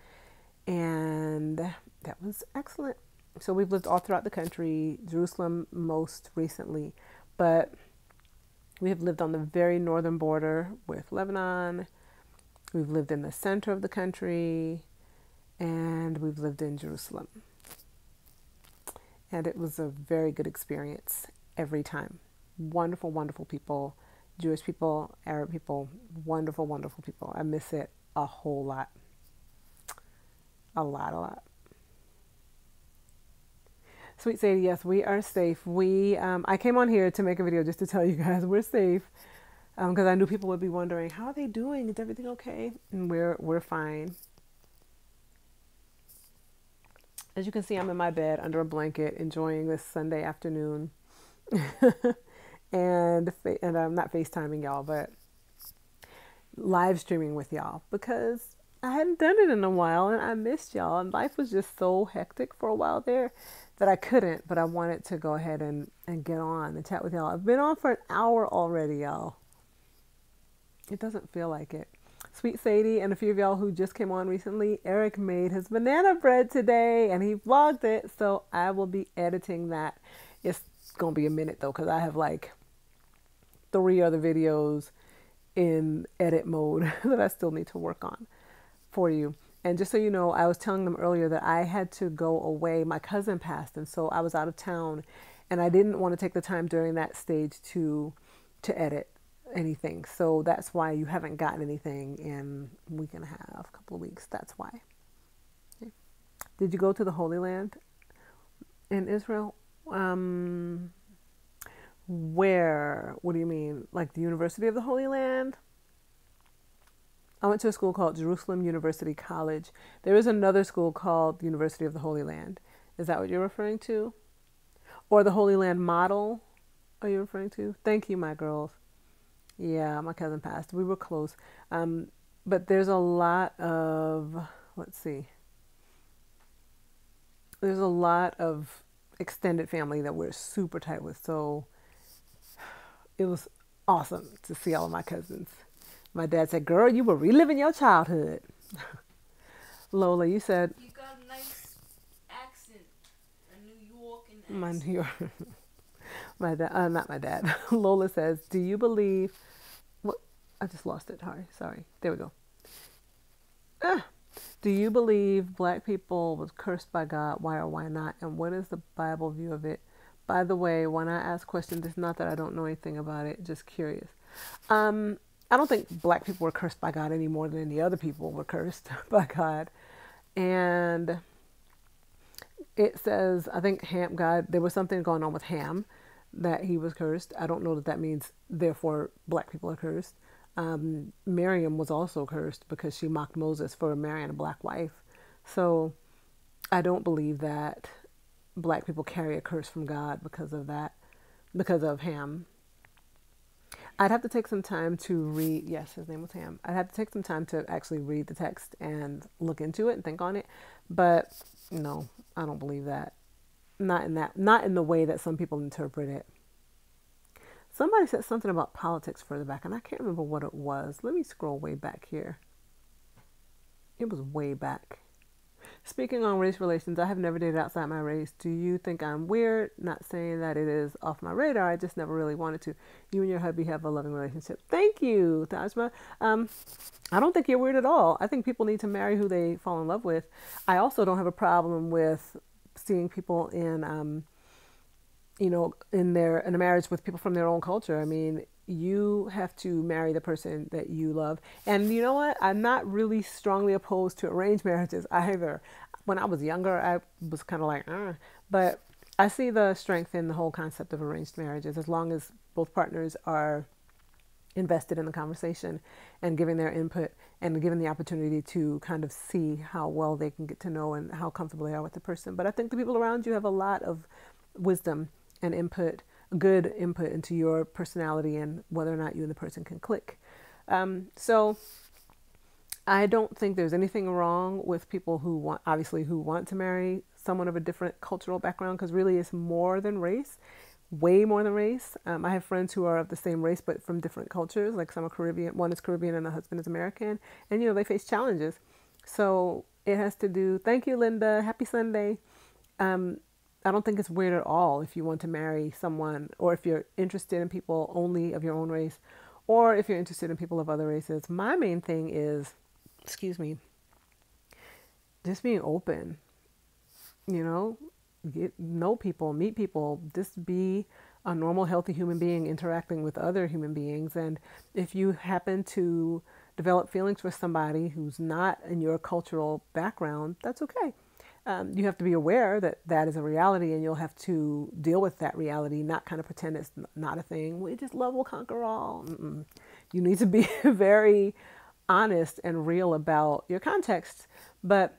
And that was excellent. So we've lived all throughout the country, Jerusalem most recently. But we have lived on the very northern border with Lebanon. We've lived in the center of the country. And we've lived in Jerusalem. And it was a very good experience every time. Wonderful, wonderful people. Jewish people, Arab people, wonderful, wonderful people. I miss it a whole lot. A lot. Sweet Sadie, yes, we are safe. I came on here to make a video just to tell you guys we're safe. Because I knew people would be wondering, how are they doing? Is everything okay? And we're fine. As you can see, I'm in my bed under a blanket enjoying this Sunday afternoon. And I'm not FaceTiming y'all, but live streaming with y'all because I hadn't done it in a while and I missed y'all. And life was just so hectic for a while there that I couldn't, but I wanted to go ahead and get on and chat with y'all. I've been on for an hour already, y'all. It doesn't feel like it. Sweet Sadie and a few of y'all who just came on recently, Eric made his banana bread today and he vlogged it. So I will be editing that. It's going to be a minute though, because I have like 3 other videos in edit mode that I still need to work on for you. And just so you know, I was telling them earlier that I had to go away. My cousin passed, and so I was out of town, and I didn't want to take the time during that stage to edit anything. So that's why you haven't gotten anything in a week and a half, a couple of weeks. That's why. Okay. Did you go to the Holy Land in Israel? Where? What do you mean? Like the University of the Holy Land? I went to a school called Jerusalem University College. There is another school called University of the Holy Land. Is that what you're referring to? Or the Holy Land model are you referring to? Thank you, my girls. Yeah, my cousin passed. We were close. But there's a lot of, let's see. There's a lot of extended family that we're super tight with. So it was awesome to see all of my cousins. My dad said, girl, you were reliving your childhood. Lola, you said... You got a nice accent. A New York accent. My New York... my dad, not my dad. Lola says, do you believe... What? I just lost it. Sorry. There we go. Do you believe black people was cursed by God? Why or why not? And what is the Bible view of it? By the way, when I ask questions, it's not that I don't know anything about it. Just curious. I don't think black people were cursed by God any more than any other people were cursed by God. And it says, I think God, there was something going on with Ham that he was cursed. I don't know that means therefore black people are cursed. Miriam was also cursed because she mocked Moses for marrying a black wife. So I don't believe that black people carry a curse from God because of that, because of Ham. I'd have to take some time to read. Yes, his name was Ham. I'd have to take some time to actually read the text and look into it and think on it. But no, I don't believe that. Not in the way that some people interpret it. Somebody said something about politics further back, and I can't remember what it was. Let me scroll way back here. It was way back. Speaking on race relations, I have never dated outside my race. Do you think I'm weird? Not saying that it is off my radar. I just never really wanted to. You and your hubby have a loving relationship. Thank you, Tajma. I don't think you're weird at all. I think people need to marry who they fall in love with. I also don't have a problem with seeing people in, in a marriage with people from their own culture. I mean, you have to marry the person that you love. And you know what? I'm not really strongly opposed to arranged marriages either. When I was younger, I was kind of like, but I see the strength in the whole concept of arranged marriages as long as both partners are invested in the conversation and giving their input and given the opportunity to kind of see how well they can get to know and how comfortable they are with the person. But I think the people around you have a lot of wisdom and input, good input into your personality and whether or not you and the person can click. So I don't think there's anything wrong with people who want to marry someone of a different cultural background, because really it's more than race, way more than race. I have friends who are of the same race but from different cultures, like some are Caribbean, one is Caribbean and the husband is American, and they face challenges. So it has to do, thank you, Linda, happy Sunday. I don't think it's weird at all if you want to marry someone, or if you're interested in people only of your own race, or if you're interested in people of other races. My main thing is, just being open, know people, meet people, just be a normal, healthy human being interacting with other human beings. And if you happen to develop feelings for somebody who's not in your cultural background, that's okay. You have to be aware that that is a reality, and you'll have to deal with that reality, not kind of pretend it's not a thing. We just love will conquer all. You need to be very honest and real about your context. But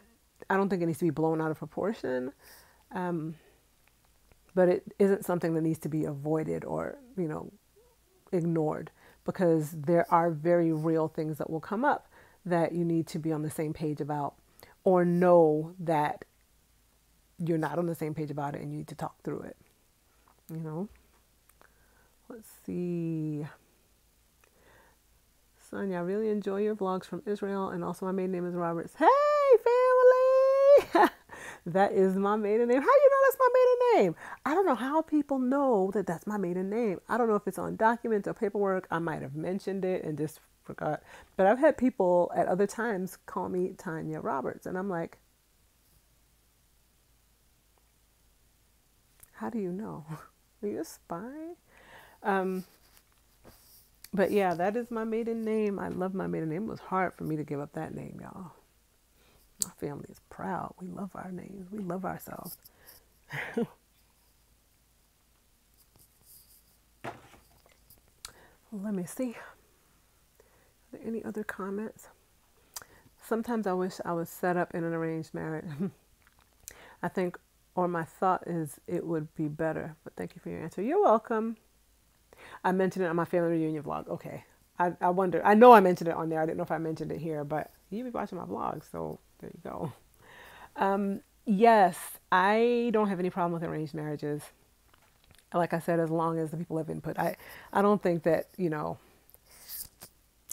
I don't think it needs to be blown out of proportion. But it isn't something that needs to be avoided or, ignored, because there are very real things that will come up that you need to be on the same page about, or know that you're not on the same page about it and you need to talk through it. Let's see. Sonia, I really enjoy your vlogs from Israel, and also my maiden name is Roberts. Hey, family! That is my maiden name. How do you know that's my maiden name? I don't know how people know that that's my maiden name. I don't know if it's on documents or paperwork. I might have mentioned it and just forgot. But I've had people at other times call me Tanya Roberts, and I'm like, how do you know? Are you a spy? But yeah, that is my maiden name. I love my maiden name. It was hard for me to give up that name, y'all. My family is proud. We love our names. We love ourselves. Let me see. Are there any other comments? Sometimes I wish I was set up in an arranged marriage. I think, or my thought is it would be better. But thank you for your answer. You're welcome. I mentioned it on my family reunion vlog. Okay. I wonder. I know I mentioned it on there. I didn't know if I mentioned it here, but you be watching my vlog, so there you go. Yes, I don't have any problem with arranged marriages. Like I said, as long as the people have input. I don't think that,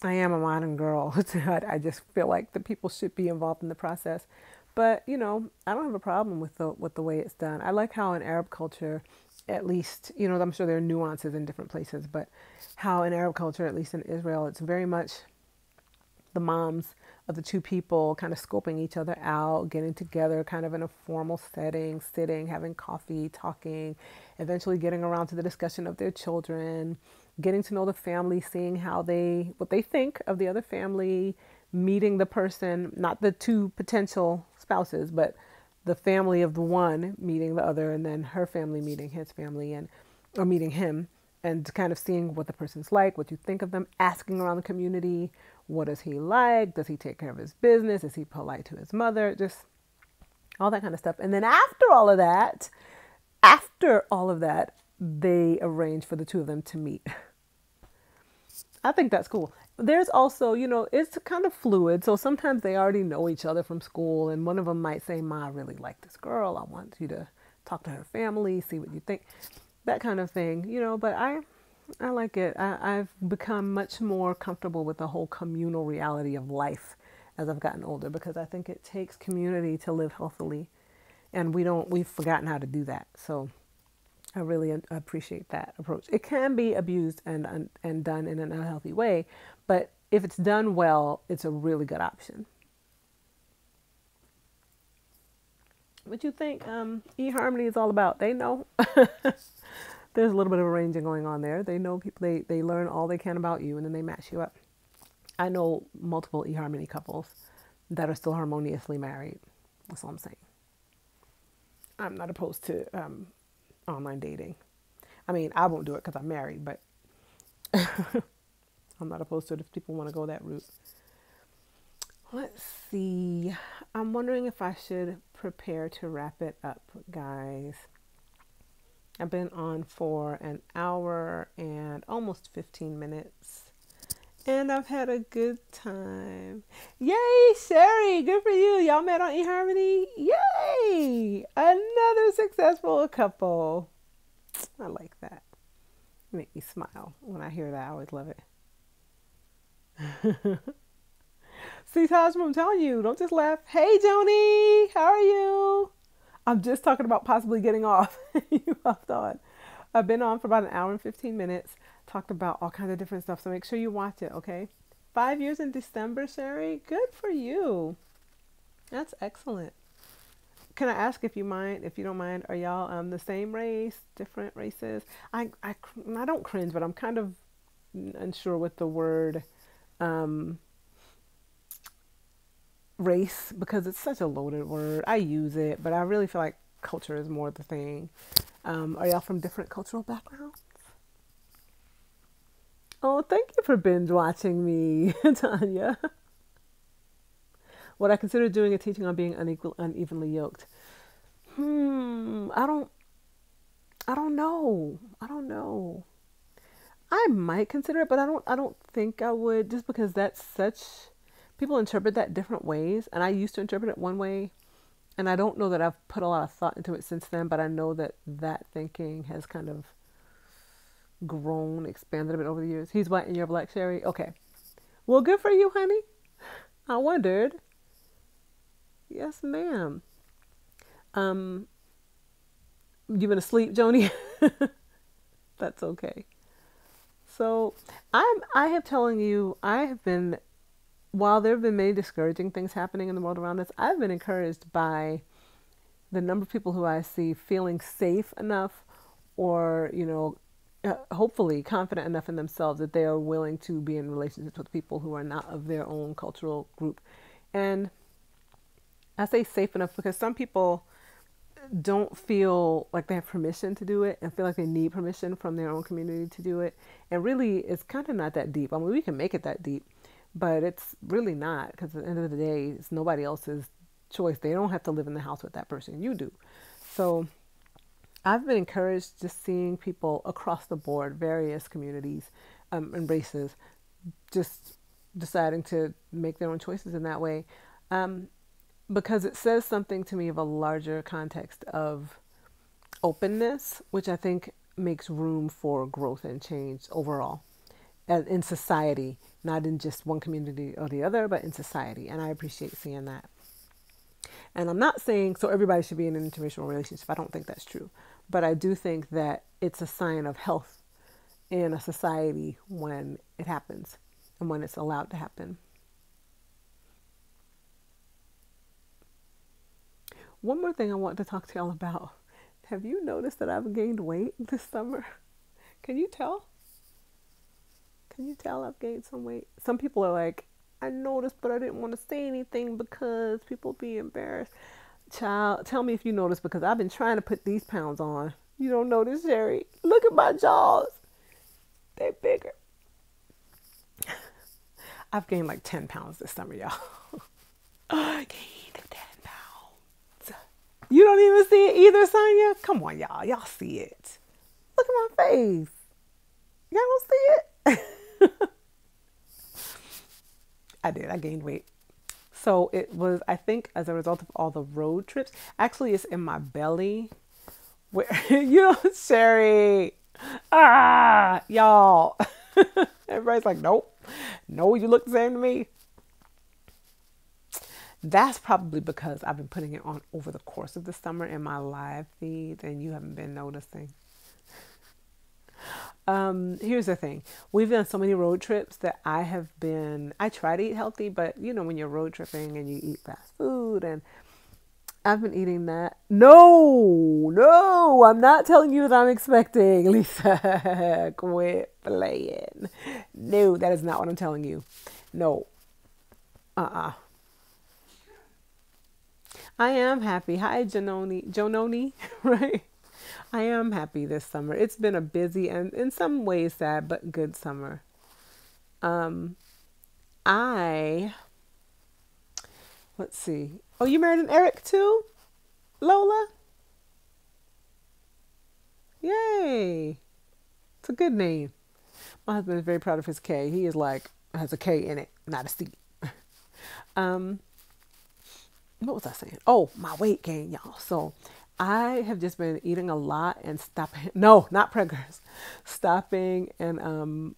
I am a modern girl. I just feel like the people should be involved in the process. But, I don't have a problem with the way it's done. I like how in Arab culture, at least, I'm sure there are nuances in different places, but how in Arab culture, at least in Israel, it's very much the moms of the two people kind of scoping each other out, getting together kind of in a formal setting, sitting, having coffee, talking, eventually getting around to the discussion of their children, getting to know the family, seeing what they think of the other family, meeting the person, not the two potential spouses, but the family of the one meeting the other, and then her family meeting his family, or meeting him, and kind of seeing what the person's like, what you think of them, asking around the community, what is he like? Does he take care of his business? Is he polite to his mother? Just all that kind of stuff. And then after all of that, they arrange for the two of them to meet. I think that's cool. There's also, it's kind of fluid. So sometimes they already know each other from school, and one of them might say, Ma, I really like this girl. I want you to talk to her family, see what you think, that kind of thing, but I like it. I've become much more comfortable with the whole communal reality of life as I've gotten older, because I think it takes community to live healthily, and we've forgotten how to do that. So I really appreciate that approach. It can be abused and done in an unhealthy way, but if it's done well, it's a really good option. What you think eHarmony is all about? They know. There's a little bit of arranging going on there. They know people, they learn all they can about you, and then they match you up. I know multiple eHarmony couples that are still harmoniously married. That's all I'm saying. I'm not opposed to online dating. I mean, I won't do it because I'm married, but I'm not opposed to it if people want to go that route. Let's see. I'm wondering if I should prepare to wrap it up, guys. I've been on for an hour and almost 15 minutes, and I've had a good time. Yay, Sherry, good for you. Y'all met on eHarmony. Yay, another successful couple. I like that. Make me smile when I hear that. I always love it. See, Taj, I'm telling you, don't just laugh. Hey, Joni, how are you? I'm just talking about possibly getting off. You hopped on. I've been on for about an hour and 15 minutes. Talked about all kinds of different stuff. So make sure you watch it, okay? 5 years in December, Sherry. Good for you. That's excellent. Can I ask if you don't mind, are y'all the same race, different races? I don't cringe, but I'm kind of unsure with the word race, because it's such a loaded word. I use it, but I really feel like culture is more the thing. Are y'all from different cultural backgrounds? Oh, thank you for binge watching me, Tanya. Would I consider doing a teaching on being unevenly yoked? I don't know. I don't know. I might consider it, but I don't think I would, just because that's such, people interpret that different ways, and I used to interpret it one way, and I don't know that I've put a lot of thought into it since then, but I know that that thinking has kind of grown, expanded a bit over the years. He's white and you're black, Sherry? Okay. Well, good for you, honey. I wondered. Yes, ma'am. You been asleep, Joni? That's okay. So I have telling you, I have been, while there have been many discouraging things happening in the world around us, I've been encouraged by the number of people who I see feeling safe enough, or, hopefully confident enough in themselves that they are willing to be in relationships with people who are not of their own cultural group. And I say safe enough because some people don't feel like they have permission to do it and feel like they need permission from their own community to do it. And really, it's kind of not that deep. I mean, we can make it that deep, but it's really not, because at the end of the day, it's nobody else's choice. They don't have to live in the house with that person. You do. So I've been encouraged just seeing people across the board, various communities and races, just deciding to make their own choices in that way. Because it says something to me of a larger context of openness, which I think makes room for growth and change overall in society, not in just one community or the other, but in society. And I appreciate seeing that. And I'm not saying so everybody should be in an interracial relationship. I don't think that's true. But I do think that it's a sign of health in a society when it happens and when it's allowed to happen. One more thing I want to talk to y'all about. Have you noticed that I've gained weight this summer? Can you tell? Can you tell I've gained some weight? Some people are like, I noticed, but I didn't want to say anything because people be embarrassed. Child, tell me if you noticed, because I've been trying to put these pounds on. You don't notice, Sherry? Look at my jaws. They're bigger. I've gained like 10 pounds this summer, y'all. I gained 10 pounds. You don't even see it either, Sonya? Come on, y'all. Y'all see it. Look at my face. Y'all don't see it? I did. I gained weight. So it was, I think, as a result of all the road trips. Actually, it's in my belly. Where, Sherry. Y'all. Everybody's like, nope. No, you look the same to me. That's probably because I've been putting it on over the course of the summer in my live feed, and you haven't been noticing. Here's the thing. We've done so many road trips that I try to eat healthy, but when you're road tripping and you eat fast food, and I've been eating that. No, I'm not telling you that I'm expecting, Lisa. Quit playing. No, that is not what I'm telling you. No. I am happy. Hi, Jononi, right? I am happy this summer. It's been a busy and in some ways sad, but good summer. Let's see. Oh, you married an Eric too? Lola? Yay. It's a good name. My husband is very proud of his K. He is has a K in it, not a C. What was I saying? Oh, my weight gain, y'all. So I have just been eating a lot and stopping. No, not preggers. Stopping and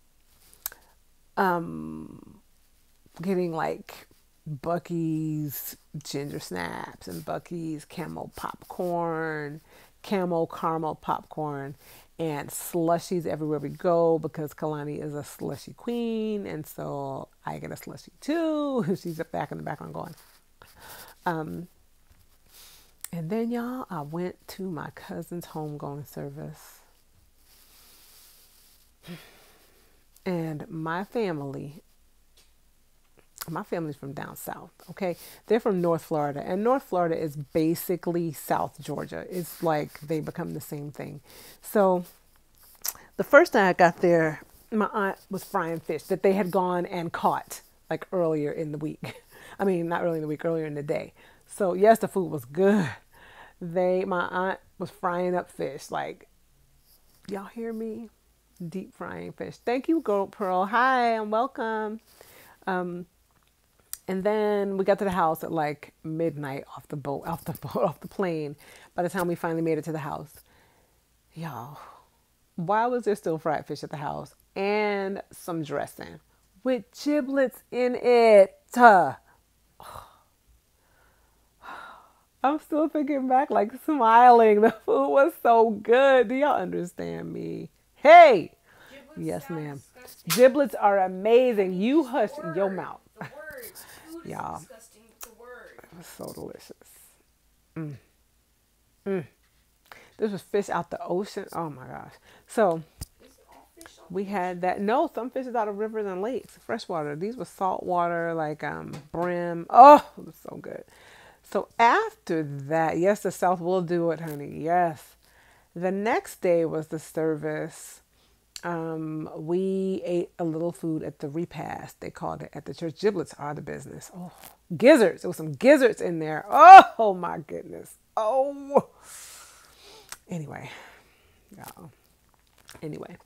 getting like Buc-ee's ginger snaps and Buc-ee's camel popcorn, camel caramel popcorn, and slushies everywhere we go because Kalani is a slushy queen, and so I get a slushie too. She's back in the background going. And then y'all, I went to my cousin's homegoing service. And my family's from down south, okay? They're from North Florida, and North Florida is basically South Georgia. It's like they become the same thing. So the first time I got there, my aunt was frying fish that they had gone and caught like earlier in the week. I mean, not early in the week, earlier in the day. So yes, the food was good. My aunt was frying up fish. Like, y'all hear me? Deep frying fish. Thank you, Goat Pearl. Hi, and welcome. And then we got to the house at like midnight off the plane. By the time we finally made it to the house, y'all, why was there still fried fish at the house and some dressing with giblets in it? I'm still thinking back, like smiling. The food was so good. Do y'all understand me? Hey, Giblets yes, sound ma'am. disgusting. Giblets are amazing. You Use the hush your word. mouth. The words. Food Y'all. is disgusting. The word. It was so delicious. This was fish out the ocean. Oh my gosh. So Is it all fish on we had that. No, some fish is out of rivers and lakes, freshwater. These were saltwater, like brim. Oh, it was so good. So after that, yes, the South will do it, honey. Yes. The next day was the service. We ate a little food at the repast. They called it at the church. Giblets are the business. Oh, gizzards. There was some gizzards in there. Oh my goodness. Oh. Anyway, y'all. Anyway,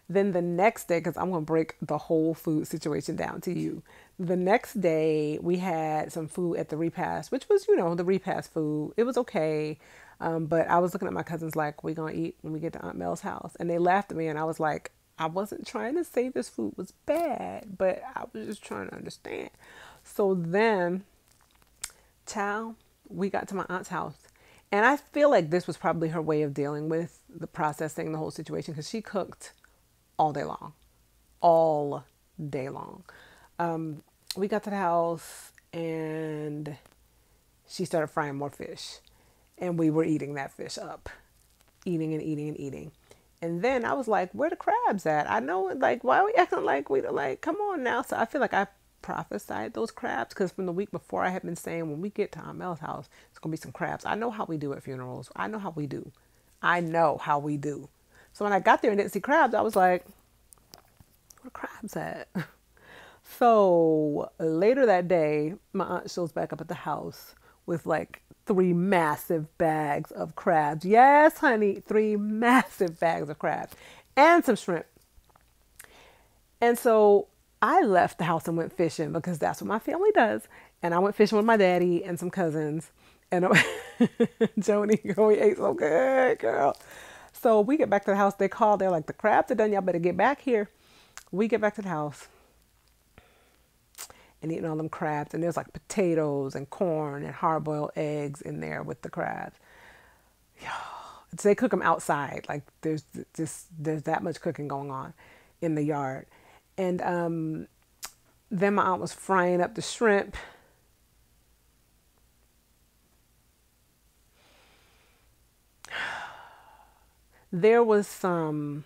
then the next day, because I'm going to break the whole food situation down to you. The next day, we had some food at the repast, which was, the repast food. It was okay. But I was looking at my cousins like, we're going to eat when we get to Aunt Mel's house. And they laughed at me, and I was like, I wasn't trying to say this food was bad, but I was just trying to understand. So then, child, we got to my aunt's house. And I feel like this was probably her way of dealing with the processing, the whole situation, because she cooked all day long. All day long. We got to the house and she started frying more fish. And we were eating that fish up. Eating and eating and eating. And then I was like, where the crabs at? I know, like, why are we acting like we like, come on now. So I feel like I prophesied those crabs because from the week before I had been saying when we get to Aunt Mel's house, it's going to be some crabs. I know how we do at funerals. I know how we do. I know how we do. So when I got there and didn't see crabs, I was like, where the crabs at? So later that day, my aunt shows back up at the house with like 3 massive bags of crabs. Yes, honey, 3 massive bags of crabs and some shrimp. And so I left the house and went fishing because that's what my family does. And I went fishing with my daddy and some cousins. And Joni, we ate so good, girl. So we get back to the house. They call. They're like, the crabs are done. Y'all better get back here. We get back to the house and eating all them crabs. And there's like potatoes and corn and hard-boiled eggs in there with the crabs. So they cook them outside. Like there's that much cooking going on in the yard. And then my aunt was frying up the shrimp. There was some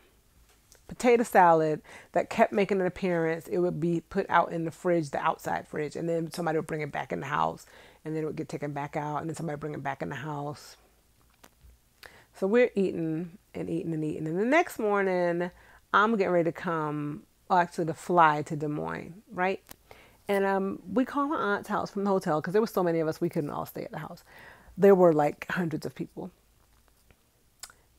potato salad that kept making an appearance. It would be put out in the fridge, the outside fridge, and then somebody would bring it back in the house, and then it would get taken back out, and then somebody would bring it back in the house. So we're eating and eating and eating. And the next morning, I'm getting ready to come, actually to fly to Des Moines, right? And we called my aunt's house from the hotel because there were so many of us, we couldn't all stay at the house. There were like hundreds of people.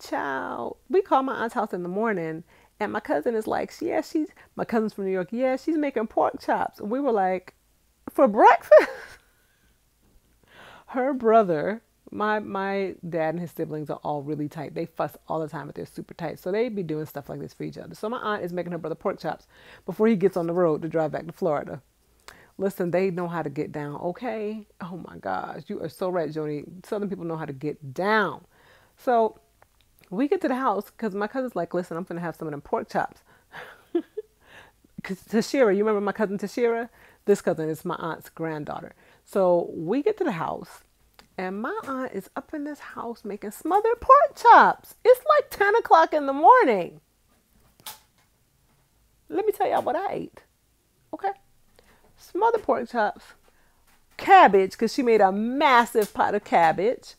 Child, we called my aunt's house in the morning, and my cousin is like, yeah, my cousin's from New York, yeah, she's making pork chops. And we were like, for breakfast? Her brother, my dad and his siblings are all really tight. They fuss all the time, but they're super tight. So they be doing stuff like this for each other. So my aunt is making her brother pork chops before he gets on the road to drive back to Florida. Listen, they know how to get down, okay? Oh my gosh, you are so right, Joni. Southern people know how to get down. So we get to the house because my cousin's like, listen, I'm going to have some of them pork chops. Because Tashira, you remember my cousin Tashira? This cousin is my aunt's granddaughter. So we get to the house, and my aunt is up in this house making smothered pork chops. It's like 10 o'clock in the morning. Let me tell y'all what I ate. Okay? Smothered pork chops, cabbage, because she made a massive pot of cabbage,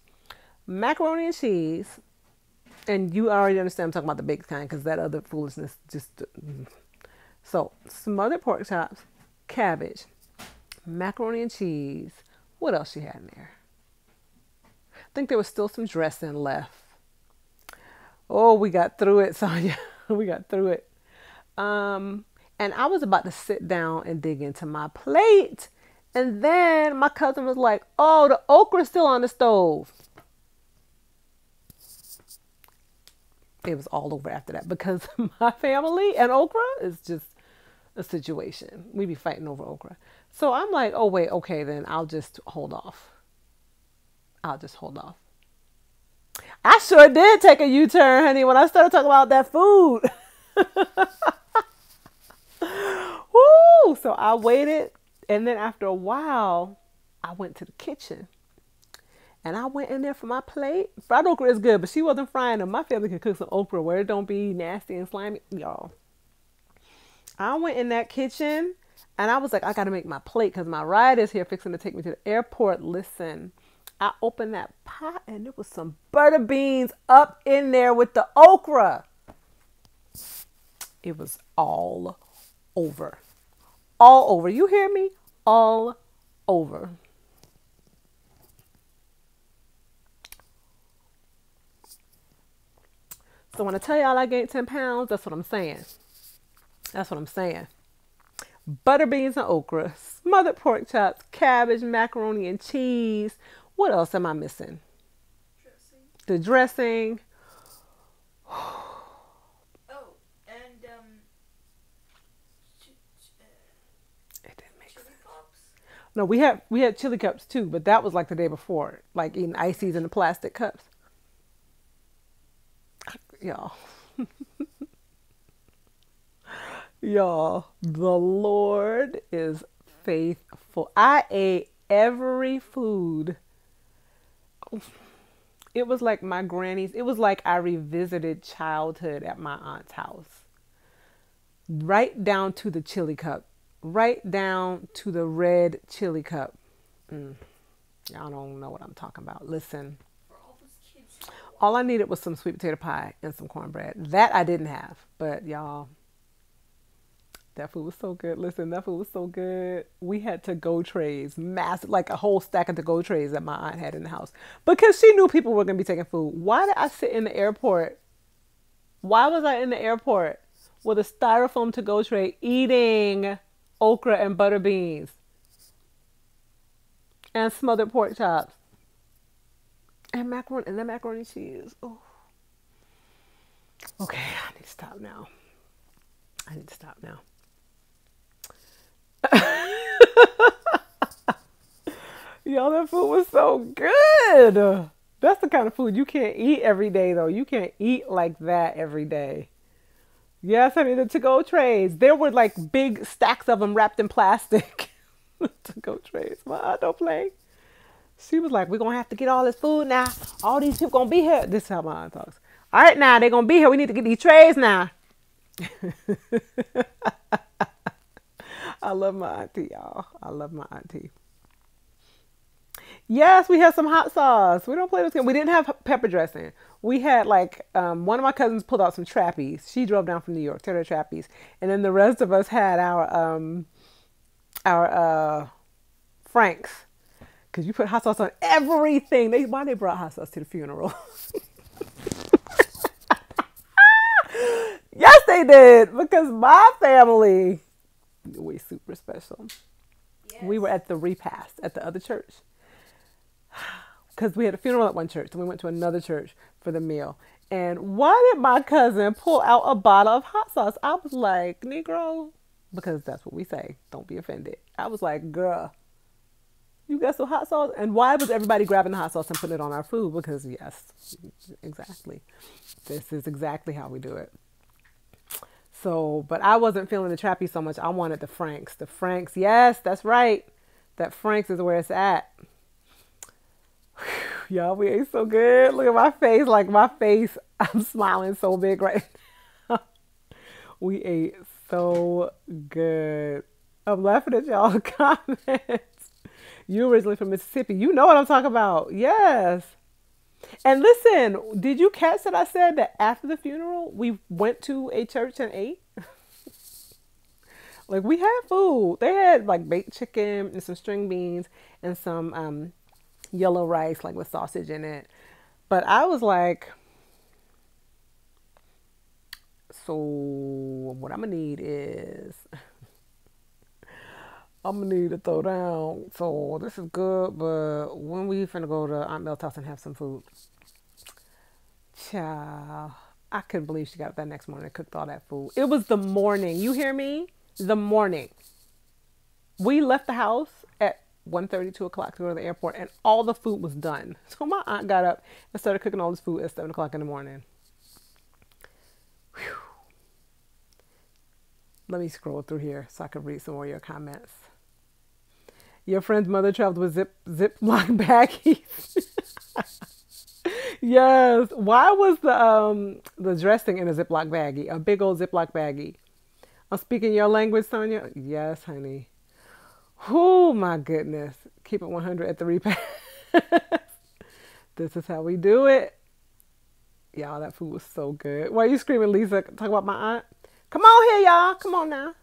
macaroni and cheese, and you already understand I'm talking about the baked kind because that other foolishness just... So, smothered pork chops, cabbage, macaroni and cheese. What else she had in there? I think there was still some dressing left. Oh, we got through it, Sonia. We got through it. And I was about to sit down and dig into my plate. And then my cousin was like, oh, the okra's still on the stove. It was all over after that because my family and okra is just a situation. We be fighting over okra. So I'm like, oh, wait, okay, then I'll just hold off. I'll just hold off. I sure did take a U-turn, honey, when I started talking about that food. Woo! So I waited, and then after a while, I went to the kitchen. And I went in there for my plate. Fried okra is good, but she wasn't frying them. My family can cook some okra where it don't be nasty and slimy. Y'all. I went in that kitchen, and I was like, I got to make my plate because my ride is here fixing to take me to the airport. Listen, I opened that pot, and there was some butter beans up in there with the okra. It was all over. All over. You hear me? All over. So when I tell y'all I gained 10 pounds, that's what I'm saying. That's what I'm saying. Butter beans and okra, smothered pork chops, cabbage, macaroni and cheese. What else am I missing? Dressing. The dressing. Oh, and It didn't make chili sense. pops. No, we had chili cups too, but that was like the day before, like eating ices in the plastic cups. Y'all. Y'all, the Lord is faithful. I ate every food. It was like my granny's. It was like I revisited childhood at my aunt's house. Right down to the chili cup. Right down to the red chili cup. Y'all don't know what I'm talking about. Listen. For all those kids. All I needed was some sweet potato pie and some cornbread. That I didn't have. But y'all, that food was so good. Listen, that food was so good. We had to-go trays, massive, like a whole stack of to-go trays that my aunt had in the house. Because she knew people were going to be taking food. Why did I sit in the airport? Why was I in the airport with a styrofoam to-go tray eating okra and butter beans and smothered pork chops? And macaroni and the macaroni and cheese. Oh. Okay, I need to stop now. I need to stop now. Y'all, that food was so good. That's the kind of food you can't eat every day, though. You can't eat like that every day. Yes, I mean, the to-go trays. There were like big stacks of them wrapped in plastic. To-go trays. My aunt don't play. She was like, we're going to have to get all this food now. All these people going to be here. This is how my aunt talks. All right, now, they're going to be here. We need to get these trays now. I love my auntie, y'all. I love my auntie. Yes, we had some hot sauce. We don't play this game. We didn't have pepper dressing. We had like, one of my cousins pulled out some Trappies. She drove down from New York, Taylor Trappies. And then the rest of us had our Franks. Because you put hot sauce on everything. Why they brought hot sauce to the funeral? Yes, they did. Because my family, we super special. Yes. We were at the repast at the other church. Because we had a funeral at one church. And we went to another church for the meal. And why did my cousin pull out a bottle of hot sauce? I was like, Negro. Because that's what we say. Don't be offended. I was like, girl. You got some hot sauce? And why was everybody grabbing the hot sauce and putting it on our food? Because, yes, exactly. This is exactly how we do it. So, but I wasn't feeling the Trappy so much. I wanted the Franks. The Franks, yes, that's right. That Franks is where it's at. Whew, y'all, we ate so good. Look at my face. Like, my face, I'm smiling so big right now. We ate so good. I'm laughing at y'all comments. You originally from Mississippi. You know what I'm talking about. Yes. And listen, did you catch that I said that after the funeral, we went to a church and ate? Like we had food. They had like baked chicken and some string beans and some yellow rice like with sausage in it. But I was like, so what I'm gonna need is I'm gonna need to throw down. So this is good, but when we finna go to Aunt Mel's house and have some food? Child, I couldn't believe she got up that next morning and cooked all that food. It was the morning. You hear me? The morning. We left the house at 1:30, 2 o'clock to go to the airport, and all the food was done. So my aunt got up and started cooking all this food at 7 o'clock in the morning. Whew. Let me scroll through here so I can read some more of your comments. Your friend's mother traveled with Ziploc baggies. Yes. Why was the dressing in a Ziploc baggie? A big old Ziploc baggie. I'm speaking your language, Sonia? Yes, honey. Oh my goodness. Keep it 100 at the repass. This is how we do it. Y'all, that food was so good. Why are you screaming, Lisa? Talk about my aunt? Come on here, y'all. Come on now.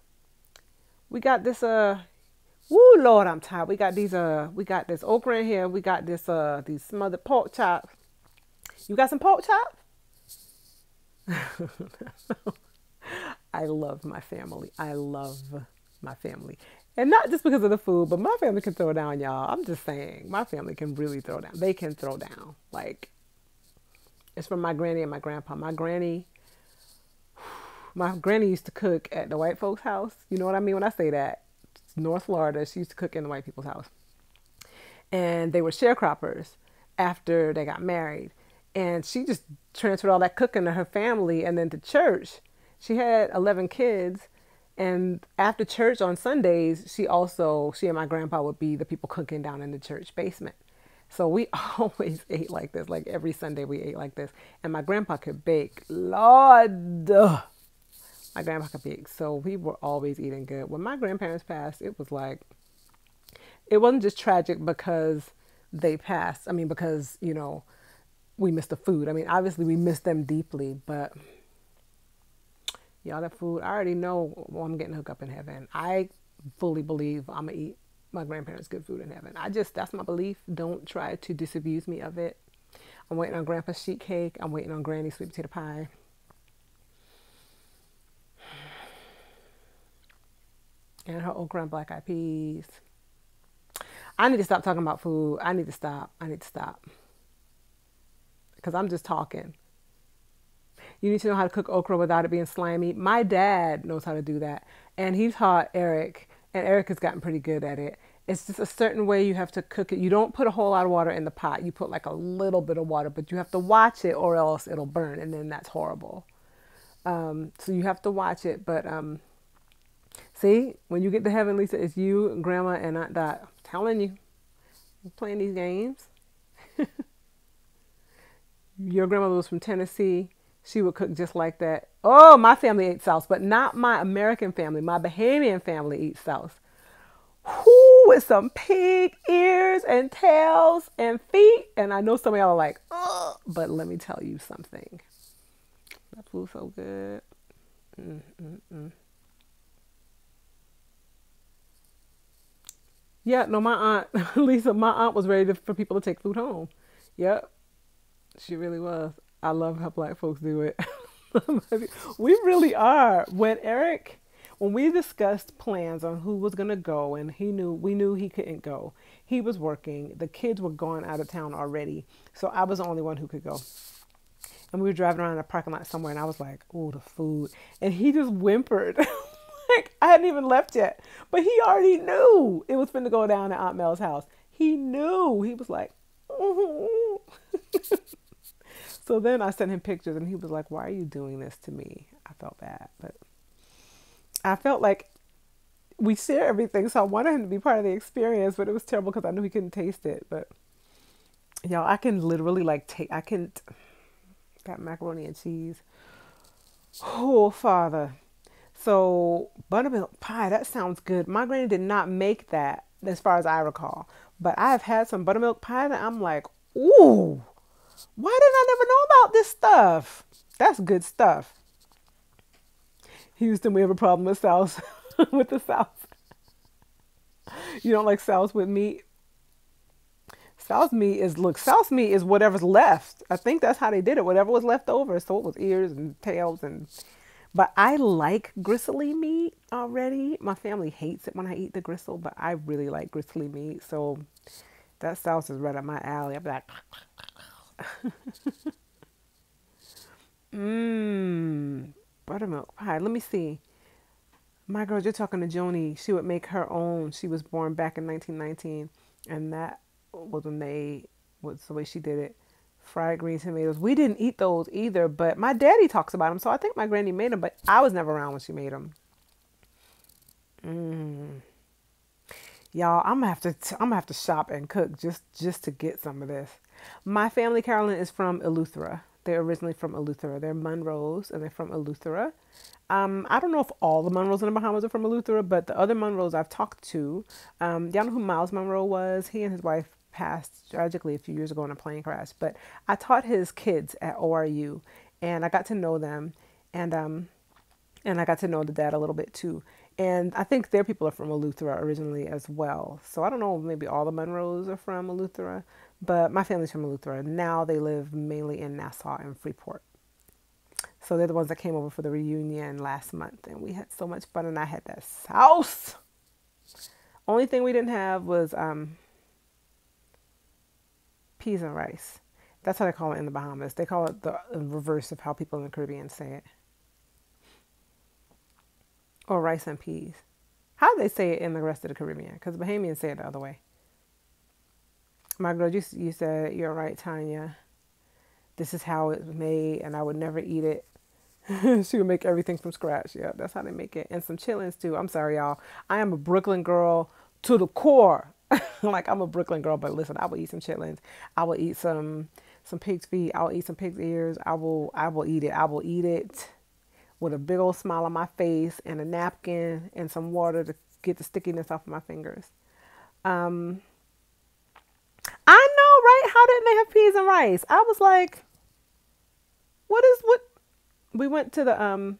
We got this, woo, Lord, I'm tired. We got this okra in here. We got this, these smothered pork chops. You got some pork chops? I love my family. I love my family. And not just because of the food, but my family can throw down, y'all. I'm just saying, my family can really throw down. They can throw down. Like, it's from my granny and my grandpa. My granny used to cook at the white folks' house. You know what I mean when I say that? It's North Florida. She used to cook in the white people's house. And they were sharecroppers after they got married. And she just transferred all that cooking to her family and then to church. She had 11 kids. And after church on Sundays, she and my grandpa would be the people cooking down in the church basement. So we always ate like this. Like every Sunday we ate like this. And my grandpa could bake. Lord, my grandpa could bake. So we were always eating good. When my grandparents passed, it was like, it wasn't just tragic because they passed. I mean, because, you know, we missed the food. I mean, obviously we missed them deeply, but y'all, that food, I already know I'm getting hooked up in heaven. I fully believe I'm going to eat my grandparents' good food in heaven. That's my belief. Don't try to disabuse me of it. I'm waiting on Grandpa's sheet cake. I'm waiting on Granny's sweet potato pie. And her okra and black eyed peas. I need to stop talking about food. I need to stop. Because I'm just talking. You need to know how to cook okra without it being slimy. My dad knows how to do that. And he taught Eric. And Eric has gotten pretty good at it. It's just a certain way you have to cook it. You don't put a whole lot of water in the pot. You put like a little bit of water. But you have to watch it or else it'll burn. And then that's horrible. So you have to watch it. But see, when you get to heaven, Lisa, it's you, Grandma, and Aunt Dot. I'm telling you. I'm playing these games. Your grandmother was from Tennessee. She would cook just like that. Oh, my family ate sauce, but not my American family. My Bahamian family eats sauce. Whoo, with some pig ears and tails and feet. And I know some of y'all are like, ugh, but let me tell you something. That food's so good. Yeah, no, my aunt, Lisa, my aunt was ready for people to take food home. Yep, she really was. I love how black folks do it. We really are. When we discussed plans on who was going to go and we knew he couldn't go. He was working. The kids were gone out of town already. So I was the only one who could go. And we were driving around in a parking lot somewhere and I was like, oh, the food. And he just whimpered. Like I hadn't even left yet. But he already knew it was finna go down at Aunt Mel's house. He knew. He was like, oh. So then I sent him pictures and he was like, why are you doing this to me? I felt bad, but I felt like we share everything. So I wanted him to be part of the experience, but it was terrible because I knew he couldn't taste it. But y'all, I can literally that macaroni and cheese. Oh, Father. So buttermilk pie, that sounds good. My granny did not make that as far as I recall, but I have had some buttermilk pie that I'm like, ooh. Why did I never know about this stuff? That's good stuff. Houston, we have a problem with sauce. with the sauce. You don't like sauce with meat? Sauce meat is whatever's left. I think that's how they did it. Whatever was left over. So it was ears and tails and but I like gristly meat already. My family hates it when I eat the gristle, but I really like gristly meat. So that sauce is right up my alley. I'm like, mmm, buttermilk pie. Let me see. My girl, you're talking to Joni. She would make her own. She was born back in 1919, and that was when they was the way she did it. Fried green tomatoes. We didn't eat those either, but my daddy talks about them, so I think my granny made them, but I was never around when she made them. Mm. Y'all, I'm gonna have to shop and cook just to get some of this. My family, Carolyn, is from Eleuthera. They're originally from Eleuthera. They're Munros, and they're from Eleuthera. I don't know if all the Munros in the Bahamas are from Eleuthera, but the other Munros I've talked to, y'all know who Miles Monroe was? He and his wife passed tragically a few years ago in a plane crash. But I taught his kids at ORU, and I got to know them, and I got to know the dad a little bit too. And I think their people are from Eleuthera originally as well. So I don't know, maybe all the Munros are from Eleuthera, but my family's from Eleuthera. Now they live mainly in Nassau and Freeport. So they're the ones that came over for the reunion last month, and we had so much fun, and I had that sauce. Only thing we didn't have was peas and rice. That's how they call it in the Bahamas. They call it the reverse of how people in the Caribbean say it. Or rice and peas. How do they say it in the rest of the Caribbean? Because Bahamians say it the other way. My girl, you said, you're right, Tanya. This is how it's made, and I would never eat it. She would make everything from scratch. Yeah, that's how they make it. And some chitlins, too. I'm sorry, y'all. I am a Brooklyn girl to the core. Like, I'm a Brooklyn girl, but listen, I will eat some chitlins. I will eat some pig's feet. I'll eat some pig's ears. I will eat it. I will eat it with a big old smile on my face and a napkin and some water to get the stickiness off of my fingers. I know, right? How didn't they have peas and rice? I was like, what? We went to the,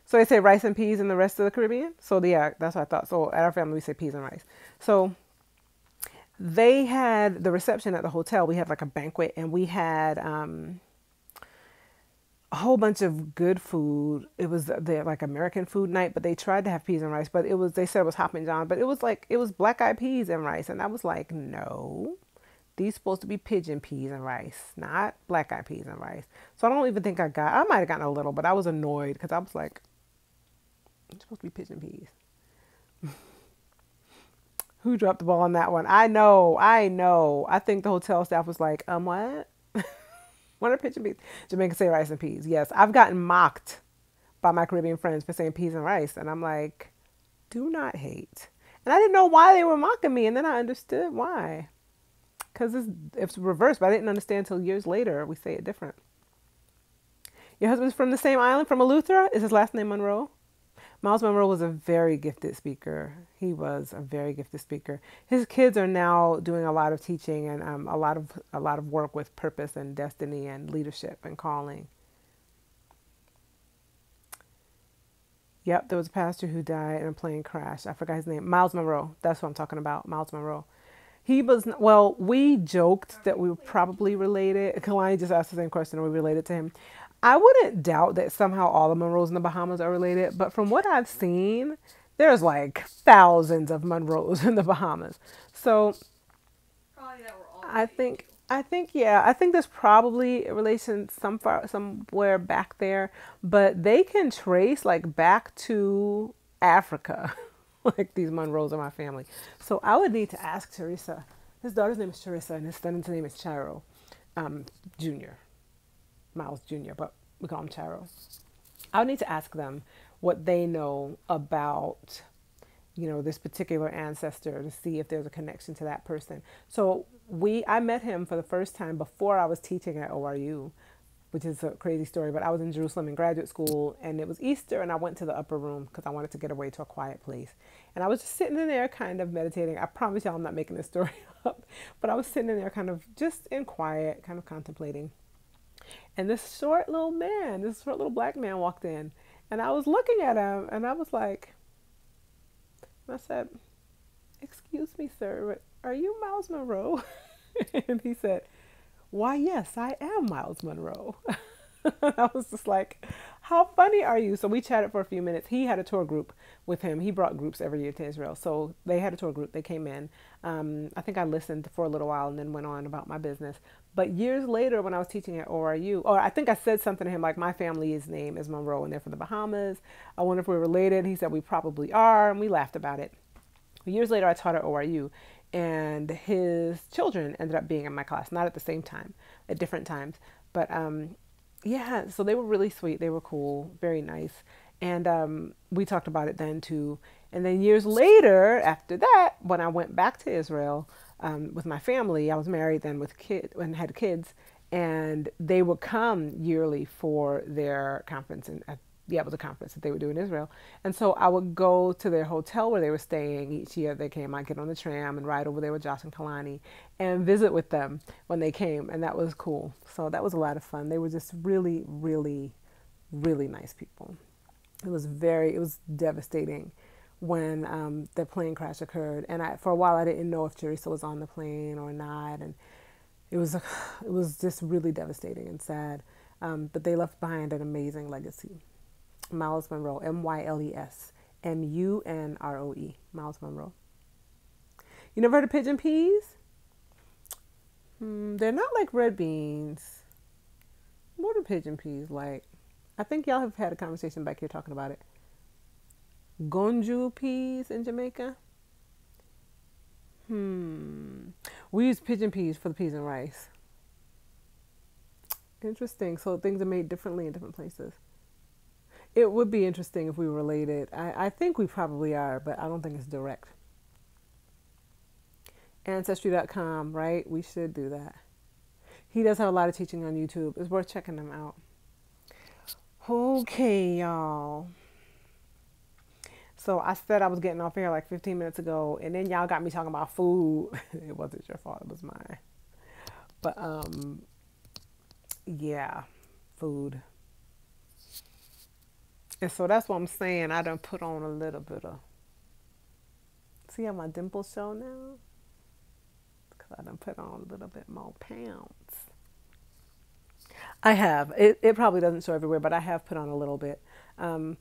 so they say rice and peas in the rest of the Caribbean. So yeah, that's what I thought. So at our family, we say peas and rice. So they had the reception at the hotel. We had like a banquet, and we had, a whole bunch of good food. It was the like American food night, but they tried to have peas and rice, but they said it was Hop and John, but it was black eyed peas and rice. And I was like, no, these supposed to be pigeon peas and rice, not black eyed peas and rice. So I don't even think I might have gotten a little, but I was annoyed because I was like, it's supposed to be pigeon peas. Who dropped the ball on that one? I know. I think the hotel staff was like, what? What are pigeon peas? Jamaican say rice and peas. Yes, I've gotten mocked by my Caribbean friends for saying peas and rice. And I'm like, do not hate. And I didn't know why they were mocking me. And then I understood why. Because it's reversed, but I didn't understand until years later. We say it different. Your husband's from the same island, from Eleuthera? Is his last name Monroe? Miles Monroe was a very gifted speaker. He was a very gifted speaker. His kids are now doing a lot of teaching and a lot of work with purpose and destiny and leadership and calling. Yep, there was a pastor who died in a plane crash. I forgot his name. Miles Monroe. That's what I'm talking about. Miles Monroe. He was, well, we joked that we were probably related. Kalani just asked the same question. Are we related to him? I wouldn't doubt that somehow all the Monroes in the Bahamas are related, but from what I've seen, there's like thousands of Monroes in the Bahamas. So Probably that we're all I think there's probably a relation somewhere back there, but they can trace like back to Africa, like these Monroes are my family. So I would need to ask Teresa. His daughter's name is Teresa, and his son's name is Chiro, Jr. Miles Jr., but we call him Chiro. I would need to ask them what they know about, this particular ancestor to see if there's a connection to that person. So I met him for the first time before I was teaching at ORU, which is a crazy story, but I was in Jerusalem in graduate school, and it was Easter, and I went to the upper room because I wanted to get away to a quiet place. And I was just sitting in there kind of meditating. I promise y'all I'm not making this story up, but I was sitting in there kind of just in quiet, kind of contemplating. And this short little black man walked in, and I was looking at him, and I was like, I said, "Excuse me, sir, but are you Miles Monroe?" And he said, "Why, yes, I am Miles Monroe." I was just like, "How funny are you?" So we chatted for a few minutes. He had a tour group with him. He brought groups every year to Israel. So they had a tour group. They came in. I think I listened for a little while and then went on about my business. But years later, when I was teaching at ORU, or I think I said something to him like, "My family's name is Monroe and they're from the Bahamas. I wonder if we're related." He said, "We probably are." And we laughed about it. Years later, I taught at ORU, and his children ended up being in my class, not at the same time, at different times. But yeah, so they were really sweet. They were cool, very nice. And we talked about it then too. And then years later, after that, when I went back to Israel with my family, I was married then with kids and had kids, and they would come yearly for their conference. And yeah, it was a conference that they would do in Israel. And so I would go to their hotel where they were staying each year. They came, I'd get on the tram and ride over there with Josh and Kalani and visit with them when they came. And that was cool. So that was a lot of fun. They were just really, really, really nice people. It was devastating when the plane crash occurred. And for a while, I didn't know if Teresa was on the plane or not. And it was just really devastating and sad. But they left behind an amazing legacy. Miles Monroe, Myles Munroe, Miles Monroe. You never heard of pigeon peas? They're not like red beans. What are pigeon peas like? I think y'all have had a conversation back here talking about it. Gonju peas in Jamaica? We use pigeon peas for the peas and rice. Interesting. So things are made differently in different places. It would be interesting if we were related. I think we probably are, but I don't think it's direct. Ancestry.com, right? We should do that. He does have a lot of teaching on YouTube. It's worth checking them out. Okay, y'all. So I said I was getting off here like 15 minutes ago, and then y'all got me talking about food. It wasn't your fault, it was mine. But yeah, food. And so that's what I'm saying. I done put on a little bit of, see how my dimples show now? Because I done put on a little bit more pounds. I have. It probably doesn't show everywhere, but I have put on a little bit. And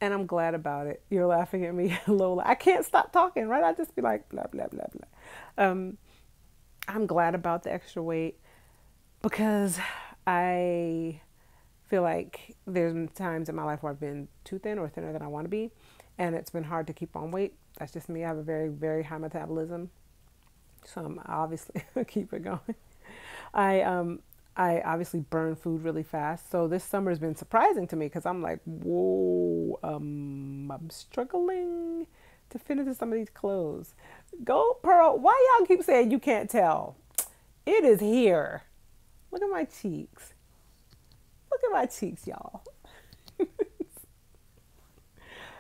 I'm glad about it. You're laughing at me, Lola. I can't stop talking, right? I just be like, blah, blah, blah, blah. I'm glad about the extra weight because I feel like there's been times in my life where I've been too thin or thinner than I want to be, and it's been hard to keep on weight. That's just me. I have a very, very high metabolism, so I'm obviously keep it going. I obviously burn food really fast, so this summer has been surprising to me because I'm like, whoa, I'm struggling to fit into some of these clothes. Go, Pearl. Why y'all keep saying you can't tell? It is here. Look at my cheeks. Look at my cheeks, y'all.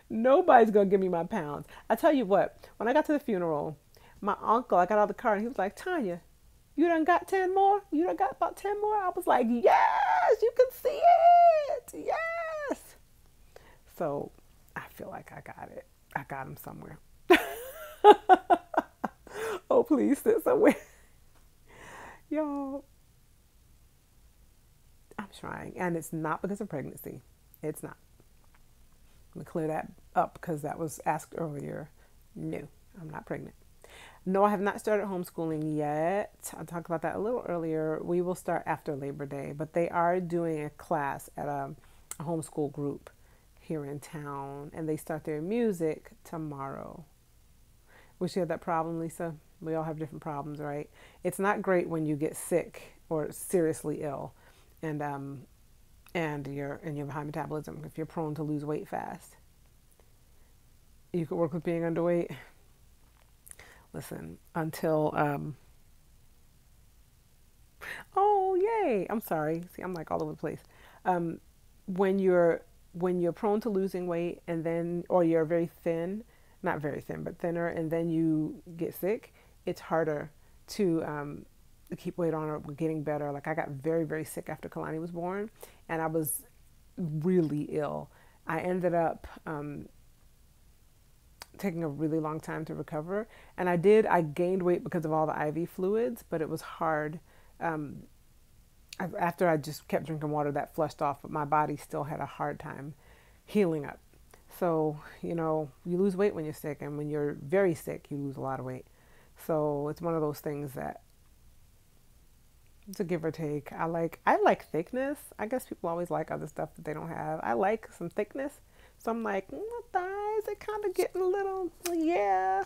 Nobody's going to give me my pounds. I tell you what, when I got to the funeral, my uncle, I got out of the car and he was like, "Tanya, you done got 10 more? You done got about 10 more?" I was like, "Yes, you can see it. Yes." So I feel like I got it. I got them somewhere. Oh, please sit somewhere. Y'all. I'm trying, and it's not because of pregnancy. It's not. I'm going to clear that up because that was asked earlier. No, I'm not pregnant. No, I have not started homeschooling yet. I talked about that a little earlier. We will start after Labor Day, but they are doing a class at a homeschool group here in town, and they start their music tomorrow. Wish you had that problem, Lisa. We all have different problems, right? It's not great when you get sick or seriously ill, and you have high metabolism. If you're prone to lose weight fast, you could work with being underweight. Listen, until oh yay! I'm sorry. See, I'm like all over the place. When you're prone to losing weight, and then or you're very thin, not very thin, but thinner, and then you get sick, it's harder to keep weight on or getting better. Like I got very, very sick after Kalani was born, and I was really ill. I ended up taking a really long time to recover. And I gained weight because of all the IV fluids, but it was hard. After I just kept drinking water, that flushed off, but my body still had a hard time healing up. So, you lose weight when you're sick, and when you're very sick, you lose a lot of weight. So it's one of those things that it's a give or take. I like thickness. I guess people always like other stuff that they don't have. I like some thickness. So I'm like, my thighs are kind of getting a little, yeah.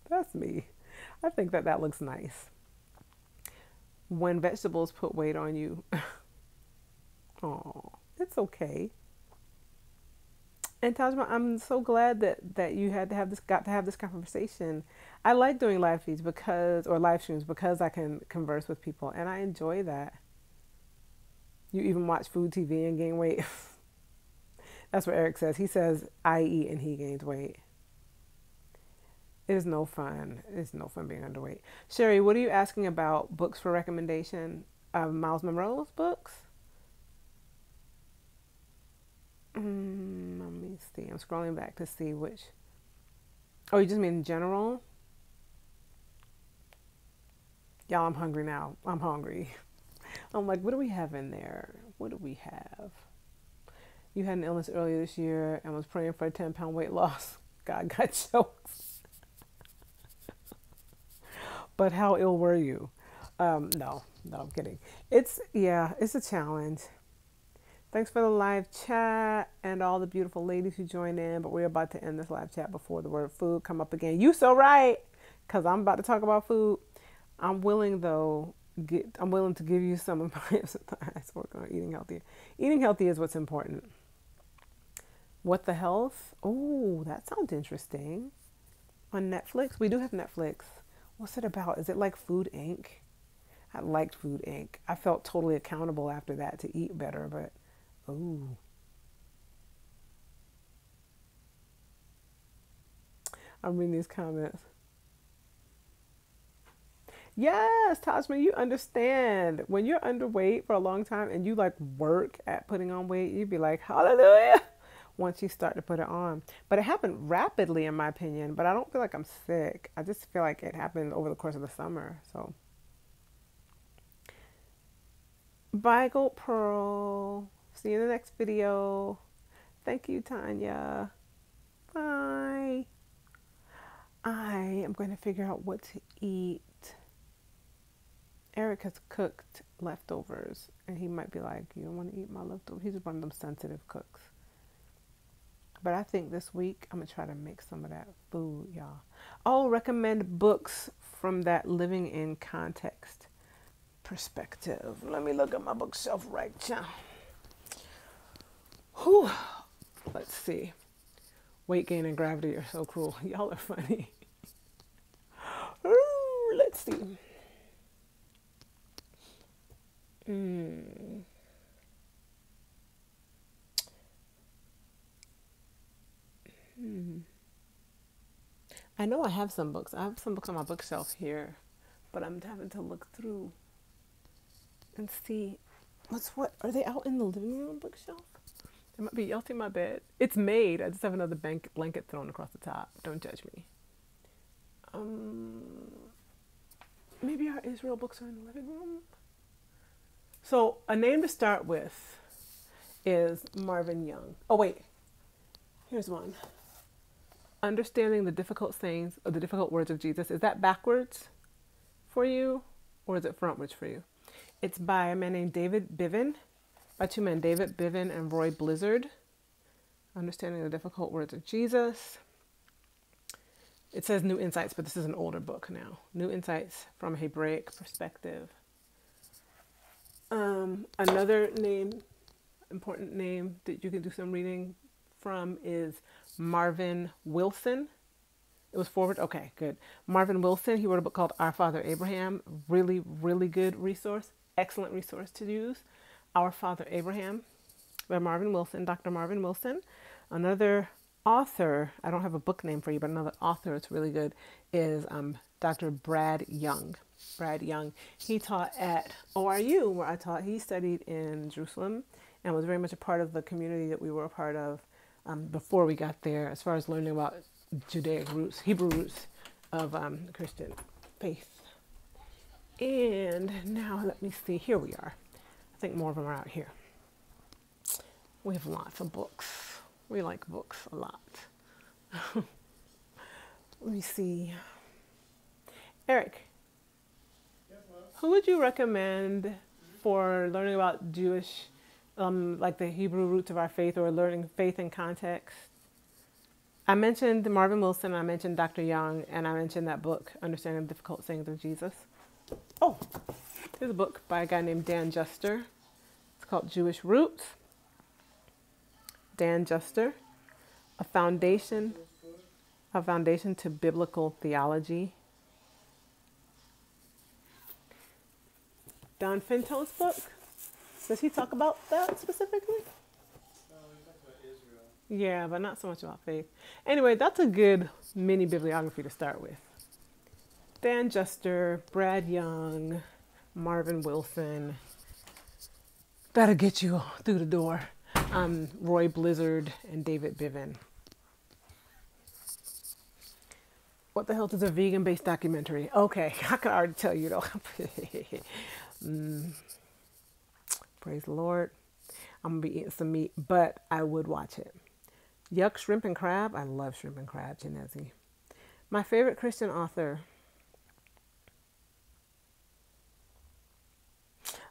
That's me. I think that looks nice. When vegetables put weight on you, oh, it's okay. And Tajma, I'm so glad that you got to have this conversation. I like doing live feeds or live streams because I can converse with people, and I enjoy that. You even watch food TV and gain weight. That's what Eric says. He says, I eat and he gains weight. It is no fun. It's no fun being underweight. Sherry, what are you asking about? Books for recommendation? Miles Monroe's books? Let me see. I'm scrolling back to see which. Oh, you just mean in general? Y'all, I'm hungry now. I'm hungry. I'm like, what do we have in there? What do we have? You had an illness earlier this year and was praying for a 10-pound weight loss. God got jokes. But how ill were you? No, I'm kidding. It's a challenge. Thanks for the live chat and all the beautiful ladies who joined in. But we're about to end this live chat before the word food come up again. You so right, because I'm about to talk about food. I'm willing to give you some of my advice. Work on eating healthy. Eating healthy is what's important. What the Health? Oh, that sounds interesting. On Netflix? We do have Netflix. What's it about? Is it like Food Inc? I liked Food Inc. I felt totally accountable after that to eat better, but ooh. I'm reading these comments. Yes, Tajma, you understand. When you're underweight for a long time and you like work at putting on weight, you'd be like, hallelujah, once you start to put it on. But it happened rapidly, in my opinion, but I don't feel like I'm sick. I just feel like it happened over the course of the summer, so. Bye, Gold Pearl. See you in the next video. Thank you, Tanya. Bye. I am going to figure out what to eat. Eric has cooked leftovers, and he might be like, you don't want to eat my leftovers? He's one of them sensitive cooks. But I think this week, I'm going to try to make some of that food, y'all. Oh, recommend books from that living in context perspective. Let me look at my bookshelf right now. Whew. Let's see. Weight gain and gravity are so cruel. Y'all are funny. Ooh, let's see. I know I have some books. I have some books on my bookshelf here, but I'm having to look through and see what are they out in the living room bookshelf? It might be out in my bed. It's made. I just have another blanket thrown across the top. Don't judge me. Maybe our Israel books are in the living room. So a name to start with is Marvin Young. Oh wait, here's one. Understanding the difficult sayings or the difficult words of Jesus. Is that backwards for you, or is it frontwards for you? It's by a man named David Biven, by two men, David Biven and Roy Blizzard. Understanding the difficult words of Jesus. It says New Insights, but this is an older book now. New Insights from a Hebraic Perspective. Another important name that you can do some reading from is Marvin Wilson. It was forward. Okay, good. Marvin Wilson, he wrote a book called Our Father Abraham. Really, really good resource. Excellent resource to use. Our Father Abraham by Marvin Wilson, Dr. Marvin Wilson. Another author, I don't have a book name for you, but another author that's really good is Dr. Brad Young. Brad Young. He taught at ORU, where I taught. He studied in Jerusalem and was very much a part of the community that we were a part of before we got there, as far as learning about Judaic roots, Hebrew roots of Christian faith. And now let me see. Here we are. I think more of them are out here. We have lots of books. We like books a lot. Let me see. Eric, who would you recommend for learning about Jewish, like the Hebrew roots of our faith, or learning faith in context? I mentioned Marvin Wilson, I mentioned Dr. Young, and I mentioned that book, Understanding the Difficult Sayings of Jesus. Oh, here's a book by a guy named Dan Juster. It's called Jewish Roots. Dan Juster, a foundation to biblical theology. Don Finto's book. Does he talk about that specifically? No, we talked about Israel. Yeah, but not so much about faith. Anyway, that's a good mini bibliography to start with. Dan Juster, Brad Young, Marvin Wilson. That'll get you through the door. Roy Blizzard and David Biven. What the hell is a vegan-based documentary? Okay, I can already tell you though. Praise the Lord. I'm gonna be eating some meat, but I would watch it. Yuck, Shrimp and Crab. I love Shrimp and Crab, Genezi. My favorite Christian author.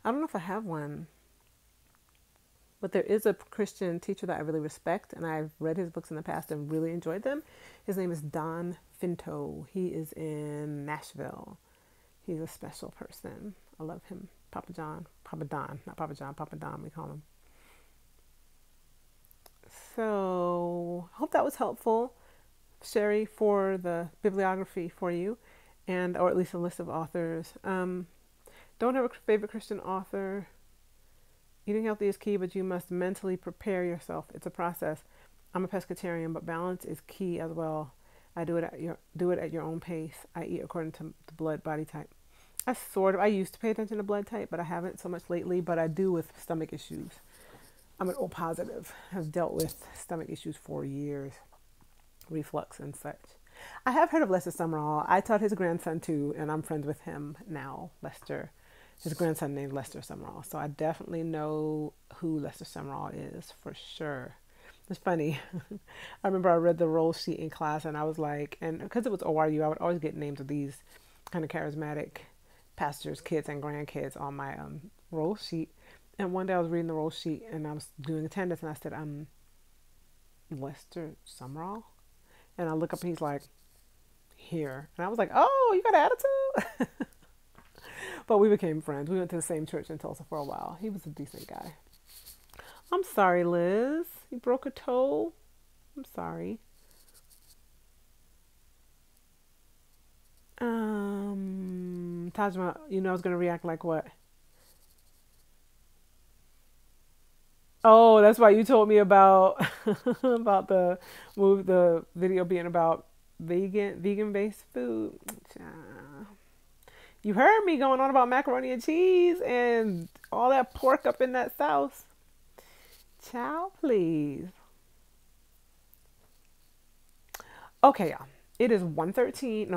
I don't know if I have one, but there is a Christian teacher that I really respect, and I've read his books in the past and really enjoyed them. His name is Don Finto. He is in Nashville. He's a special person. I love him. Papa Don, not Papa John, Papa Don, we call him. So, I hope that was helpful, Sherry, for the bibliography for you, and or at least a list of authors. Don't have a favorite Christian author. Eating healthy is key, but you must mentally prepare yourself. It's a process. I'm a pescatarian, but balance is key as well. I do it at your own pace. I eat according to the blood body type. I used to pay attention to blood type, but I haven't so much lately, but I do with stomach issues. I'm an O positive. Have dealt with stomach issues for years, reflux and such. I have heard of Lester Sumrall. I taught his grandson too, and I'm friends with him now, Lester. His grandson named Lester Sumrall. So I definitely know who Lester Sumrall is for sure. It's funny. I remember I read the roll sheet in class, and I was like, and because it was ORU, I would always get names of these kind of charismatic pastors' kids and grandkids on my roll sheet. And one day I was reading the roll sheet, and I was doing attendance, and I said, Lester Sumrall? And I look up, and he's like, here. And I was like, oh, you got an attitude? But we became friends. We went to the same church in Tulsa for a while. He was a decent guy. I'm sorry, Liz. You broke a toe. I'm sorry. Tajma, you know I was going to react like what? Oh, that's why you told me about about the video being about vegan-based food. You heard me going on about macaroni and cheese and all that pork up in that sauce. Child, please. Okay, y'all. It is 113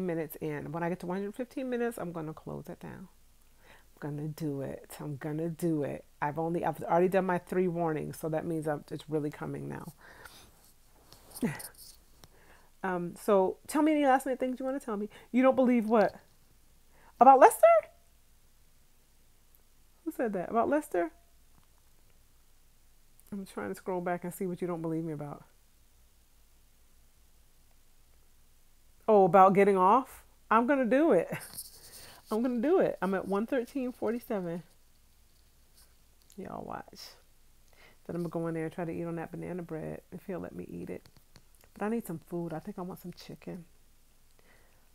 minutes in. When I get to 115 minutes, I'm going to close it down. I'm going to do it. I'm going to do it. I've already done my 3 warnings, so that means it's really coming now. So tell me any last minute things you want to tell me. You don't believe what? About Lester? Who said that? About Lester? I'm trying to scroll back and see what you don't believe me about. Oh, about getting off? I'm going to do it. I'm going to do it. I'm at 113.47. Y'all watch. Then I'm going to go in there and try to eat on that banana bread if he'll let me eat it. But I need some food. I think I want some chicken.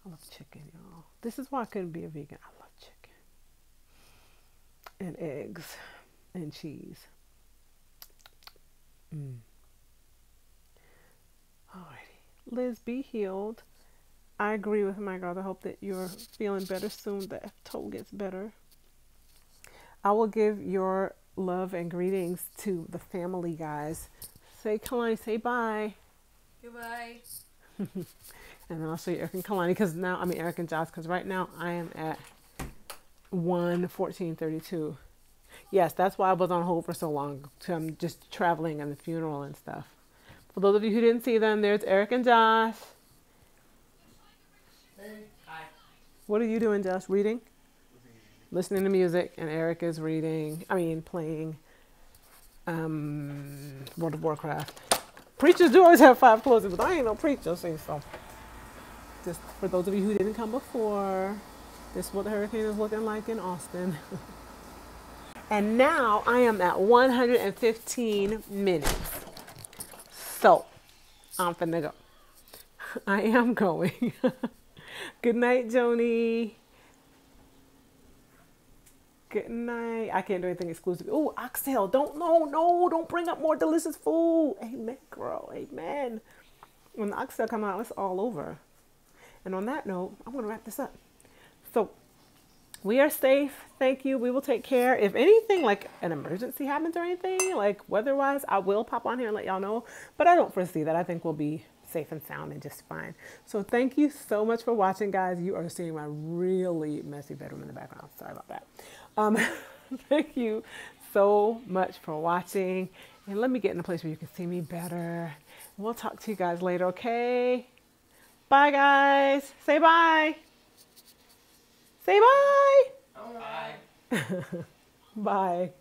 I love chicken, y'all. This is why I couldn't be a vegan. I love chicken. And eggs. And cheese. Alrighty. Liz, be healed. I agree with my girl. I hope that you're feeling better soon. That toe gets better. I will give your love and greetings to the family, guys. Say, Kalani, say bye. Goodbye. And then I'll show you Eric and Kalani because now, Eric and Josh, because right now I am at 1:14:32. Yes, that's why I was on hold for so long. I'm just traveling and the funeral and stuff. For those of you who didn't see them, there's Eric and Josh. Hey. Hi. What are you doing, Josh? Reading? Listening to music. And Eric is playing World of Warcraft. Preachers do always have 5 closings, but I ain't no preacher, see, so. Just for those of you who didn't come before, this is what the hurricane is looking like in Austin. And now I am at 115 minutes. So, I'm finna go. I am going. Good night, Joni. Good night. I can't do anything exclusive. Oh, oxtail. Don't bring up more delicious food. Amen, girl. Amen. When the oxtail come out, it's all over. And on that note, I'm going to wrap this up. So, we are safe. Thank you. We will take care. If anything like an emergency happens or anything, like weather-wise, I will pop on here and let y'all know. But I don't foresee that. I think we'll be safe and sound and just fine. So thank you so much for watching, guys. You are seeing my really messy bedroom in the background. Sorry about that. Thank you so much for watching. And let me get in a place where you can see me better. We'll talk to you guys later, okay? Bye, guys. Say bye. Say bye. Bye. Bye.